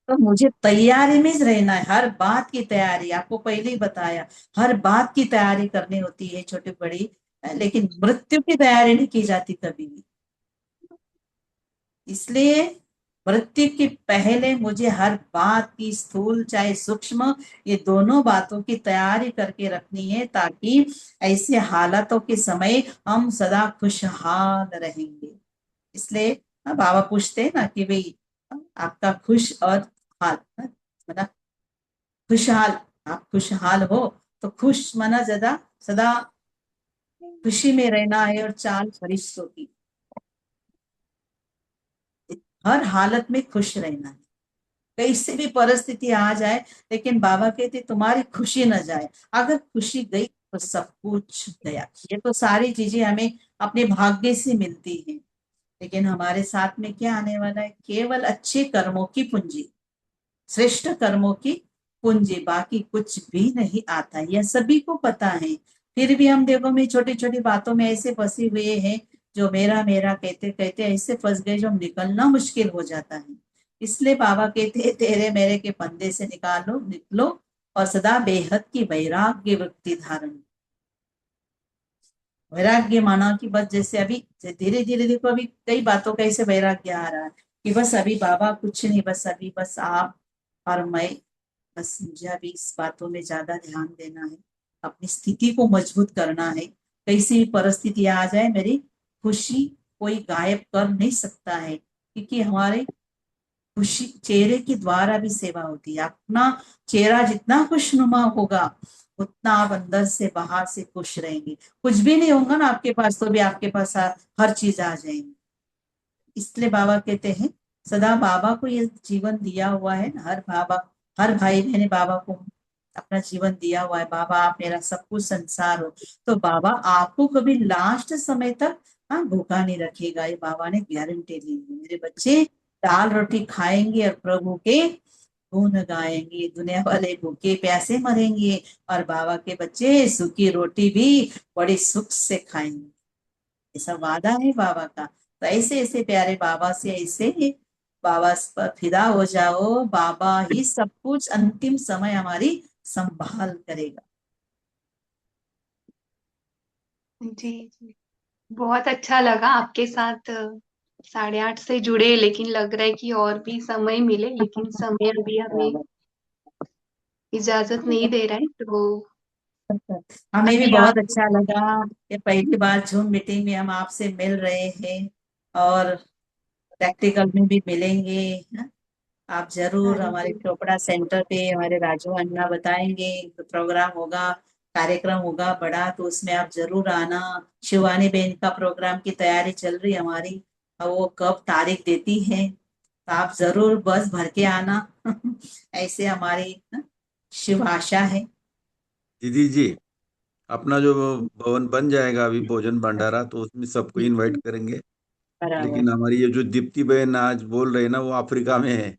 तो मुझे तैयारी में रहना है, हर बात की तैयारी, आपको पहले ही बताया, हर बात की तैयारी करनी होती है, छोटी बड़ी, लेकिन मृत्यु की तैयारी नहीं की जाती कभी भी। इसलिए मृत्यु के पहले मुझे हर बात की, स्थूल चाहे सूक्ष्म, ये दोनों बातों की तैयारी करके रखनी है, ताकि ऐसे हालातों के समय हम सदा खुशहाल रहेंगे। इसलिए बाबा पूछते हैं ना कि भाई आपका खुश और हाल, मतलब खुशहाल, आप खुशहाल हो तो खुश मना ज्यादा सदा खुशी में रहना है, और चाल फरिश्तों की, हर हालत में खुश रहना है, कैसे भी परिस्थिति आ जाए, लेकिन बाबा कहते तुम्हारी खुशी न जाए। अगर खुशी गई तो सब कुछ गया। ये तो सारी चीजें हमें अपने भाग्य से मिलती हैं, लेकिन हमारे साथ में क्या आने वाला है? केवल अच्छे कर्मों की पूंजी, श्रेष्ठ कर्मों की पूंजी, बाकी कुछ भी नहीं आता, यह सभी को पता है। फिर भी हम देखो, मैं छोटी छोटी बातों में ऐसे फंसे हुए हैं, जो मेरा मेरा कहते कहते ऐसे फंस गए, जो निकलना मुश्किल हो जाता है। इसलिए बाबा कहते हैं तेरे मेरे के फंदे से निकालो, निकलो, और सदा बेहद की वैराग्य वृत्ति धारण। वैराग्य माना कि बस जैसे अभी धीरे धीरे देखो, अभी कई बातों का ऐसे वैराग्य आ रहा है कि बस अभी बाबा कुछ नहीं, बस अभी बस आप और मैं, बस मुझे अभी इस बातों में ज्यादा ध्यान देना है, अपनी स्थिति को मजबूत करना है। कैसी भी परिस्थिति आ जाए, मेरी खुशी कोई गायब कर नहीं सकता है, क्योंकि हमारे खुशी चेहरे के द्वारा भी सेवा होती है। अपना चेहरा जितना खुशनुमा होगा, उतना आप अंदर से बाहर से खुश रहेंगे। कुछ भी नहीं होगा ना आपके पास, तो भी आपके पास हर चीज आ जाएगी। इसलिए बाबा कहते हैं, सदा बाबा को ये जीवन दिया हुआ है ना, हर बाबा, हर भाई बहन बाबा को अपना जीवन दिया हुआ है। बाबा आप मेरा सब कुछ संसार हो, तो बाबा आपको कभी लास्ट समय तक भूखा नहीं रखेगा, ये बाबा ने गारंटी ली है। मेरे बच्चे दाल रोटी खाएंगे और प्रभु के गुण गाएंगे, दुनिया वाले भूखे प्यासे मरेंगे, और बाबा के बच्चे सूखी रोटी भी बड़ी सुख से खाएंगे। ऐसा वादा है बाबा का। तो ऐसे ऐसे प्यारे बाबा से ऐसे ही बाबा पर फिदा हो जाओ, बाबा ही सब कुछ अंतिम समय हमारी संभाल करेगा। जी जी, बहुत अच्छा लगा आपके साथ 8:30 से जुड़े, लेकिन लग रहा है कि और भी समय मिले, लेकिन समय अभी हमें इजाजत नहीं दे रहा है, तो हमें भी अभी बहुत आप। अच्छा लगा कि पहली बार जूम मीटिंग में हम आपसे मिल रहे हैं, और प्रैक्टिकल में भी मिलेंगे। आप हाँ जरूर हमारे जी। चोपड़ा सेंटर पे हमारे राजू अन्ना बताएंगे, तो प्रोग्राम होगा, कार्यक्रम होगा बड़ा, तो उसमें आप जरूर आना। शिवानी बेन का प्रोग्राम की तैयारी चल रही है हमारी, और वो कब तारीख देती है, तो आप जरूर बस भर के आना। ऐसे हमारी शुभ आशा है। दीदी जी, अपना जो भवन बन जाएगा अभी भोजन भंडारा, तो उसमें सबको इनवाइट करेंगे। बराबर। लेकिन हमारी ये जो दीप्ति बहन आज बोल रहे हैं ना, वो अफ्रीका में है।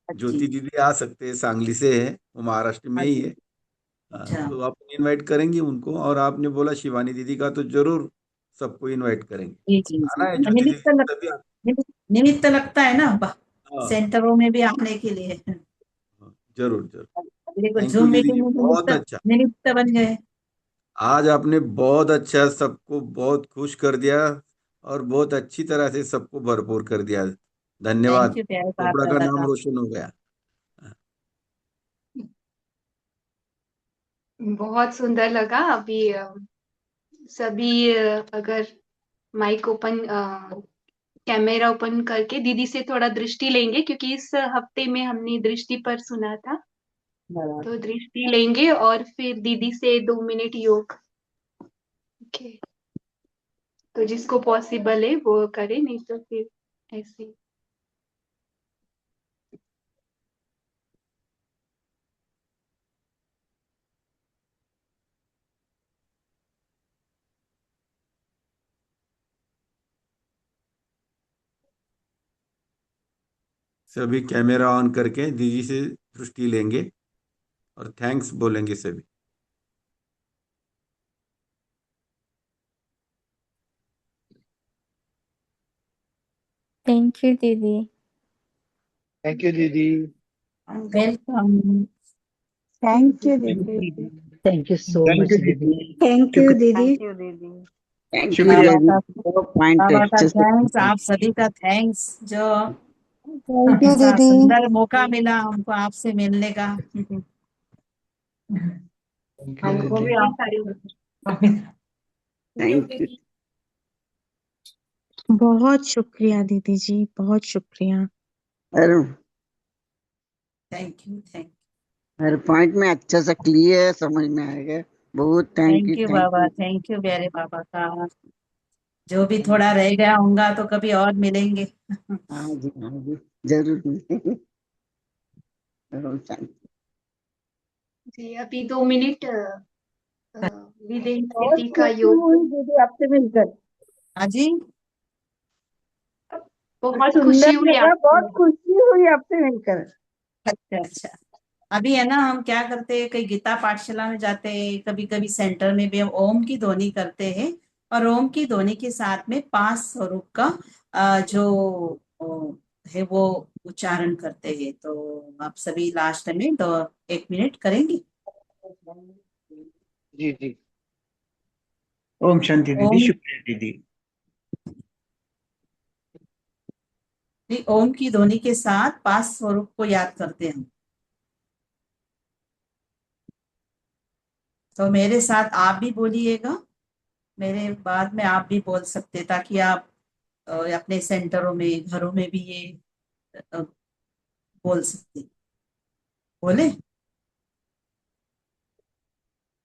अच्छी। ज्योति दीदी आ सकते हैं, सांगली से है, वो महाराष्ट्र में ही है। अच्छा। तो आप इनवाइट करेंगी उनको, और आपने बोला शिवानी दीदी का, तो जरूर सबको इनवाइट करेंगे। जी जी आना जी, है ज्योति दीदी, तभी निमित्त लगता है ना हाँ सेंटरों में भी आने के लिए। हाँ, जरूर जरूर। देखो थैंक यू जूम दीदी मीटिंग जी, में बहुत निमित्त अच्छा। निमित्त बन गए। आज आपने बहुत अच्छा सबको बहुत खुश कर दिया, और बहुत अच्छी तरह से सबको भरपूर कर दिया। थैंक धन्यवाद। यू प्यारे बाप चोपड़ा का दादा नाम का। रोशन हो गया। बहुत सुंदर लगा। अभी सभी अगर माइक ओपन, कैमरा ओपन करके दीदी से थोड़ा दृष्टि लेंगे, क्योंकि इस हफ्ते में हमने दृष्टि पर सुना था, बराबर। तो दृष्टि लेंगे और फिर दीदी से 2 मिनट योग। ओके, तो जिसको पॉसिबल है वो करे, नहीं तो फिर ऐसे। सभी कैमरा ऑन करके दीदी से दृष्टि लेंगे और थैंक्स बोलेंगे सभी। थैंक यू दीदी। थैंक यू दीदी। वेलकम। थैंक यू दीदी। Thank you so thank much you दीदी। दीदी। थैंक यू दीदी। थैंक यू दीदी। थैंक यू शुक्रिया बाबा दीदी। का दीदी, बहुत पॉइंट बाबा का अच्छे से। थैंक्स, आप सभी का थैंक्स, जो थैंक यू ऐसा दीदी। सुंदर मौका मिला हमको आपसे मिलने का। थैंक यू हमको दीदी। भी आप थैंक यू। बहुत शुक्रिया दीदी जी, बहुत शुक्रिया। थैंक हर पॉइंट में अच्छा सा क्लियर समझ में आएगा। बहुत thank you, you thank Baba, you. Thank you मेरे बाबा का। जो भी थोड़ा रह गया होगा तो कभी और मिलेंगे। हाँ जी, हाँ जी, जरूर मिलेंगे। जरूर, थैंक जी अभी 2 मिनट विदेह बहुत स्थिति का खुशी योग। हुई दीदी आपसे मिलकर। हाँ जी, बहुत खुशी सुंदर हुई लगा, आपसे बहुत खुशी हुई आपसे मिलकर। अच्छा अच्छा। अभी है ना, हम क्या करते हैं, कई गीता पाठशाला में जाते हैं, कभी कभी सेंटर में भी हम ओम की ध्वनि करते हैं। और ओम की ध्वनि के साथ में 5 स्वरूप का जो है वो उच्चारण करते हैं। तो आप सभी लास्ट में 1 मिनट करेंगे। जी जी। ओम शांति दीदी, ओम, शुक्रिया दीदी। ओम की ध्वनि के साथ 5 स्वरूप को याद करते हैं हम। तो मेरे साथ आप भी बोलिएगा, मेरे बाद में आप भी बोल सकते, ताकि आप अपने सेंटरों में, घरों में भी ये बोल सकते। बोले?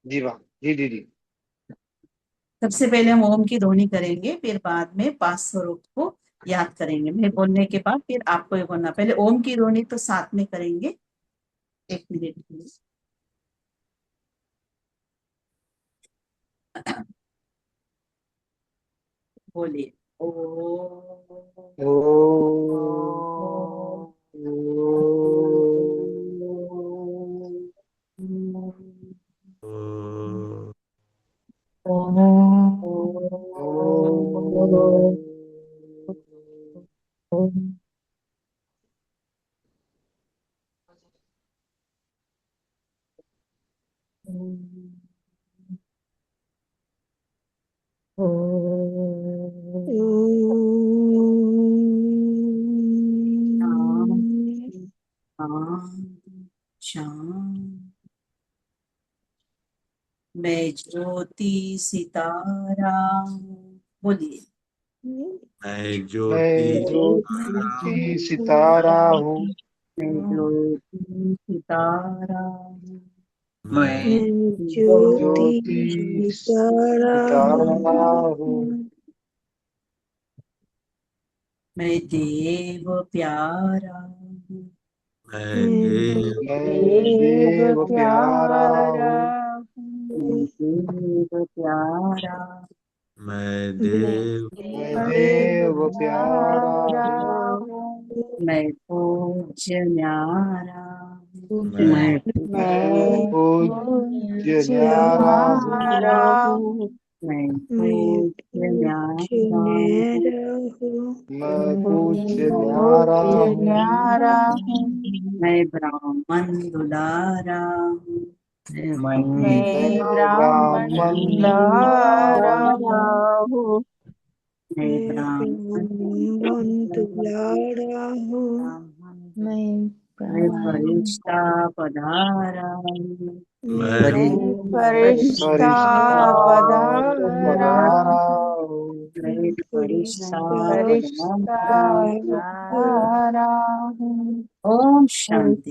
जी वाह, जी दीदी। सबसे पहले हम ओम की ध्वनि करेंगे, फिर बाद में 5 स्वरूप को याद करेंगे। मैं बोलने के बाद फिर आपको ये बोलना। पहले ओम की ध्वनि तो साथ में करेंगे। 1 मिनट के लिए। बोलिए। ओ शाम। मैं ज्योति सितारा। बोलिए। मैं मैं ज्योति ज्योति सितारा हूँ। मैं ज्योति सितारा हूँ। मैं ज्योति सितारा हूँ। मैं देव प्यारा हूँ। मैं देव मैं देव प्यारा हूँ। मैं देव प्यारा। मैं देव मैं देव प्यारा हूँ। मैं पूज्य न्यारा हूँ। मैं पूज्य न्यारा हूँ। मैं पूज्य न्यारा हूँ। मैं पूज्य न्यारा हूँ। मैं ब्राह्मण दुलारा हूँ। मैं ब्राह्मण दुलारा हूँ। मैं ब्राह्मण दुलारा हूँ। मैं फरिश्ता पधारा हूँ। मैं फरिश्ता पधारा हूँ। मैं फरिश्ता पधारा हूँ। ओम शांति।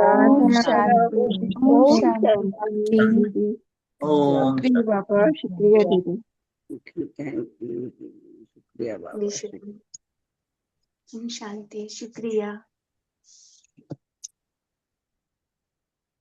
ओम शांति। ओम शांति। ओम शुक्रिया बाबा, शुक्रिया दीदी। थैंक यू, शुक्रिया बाबा। ओम शांति, शुक्रिया।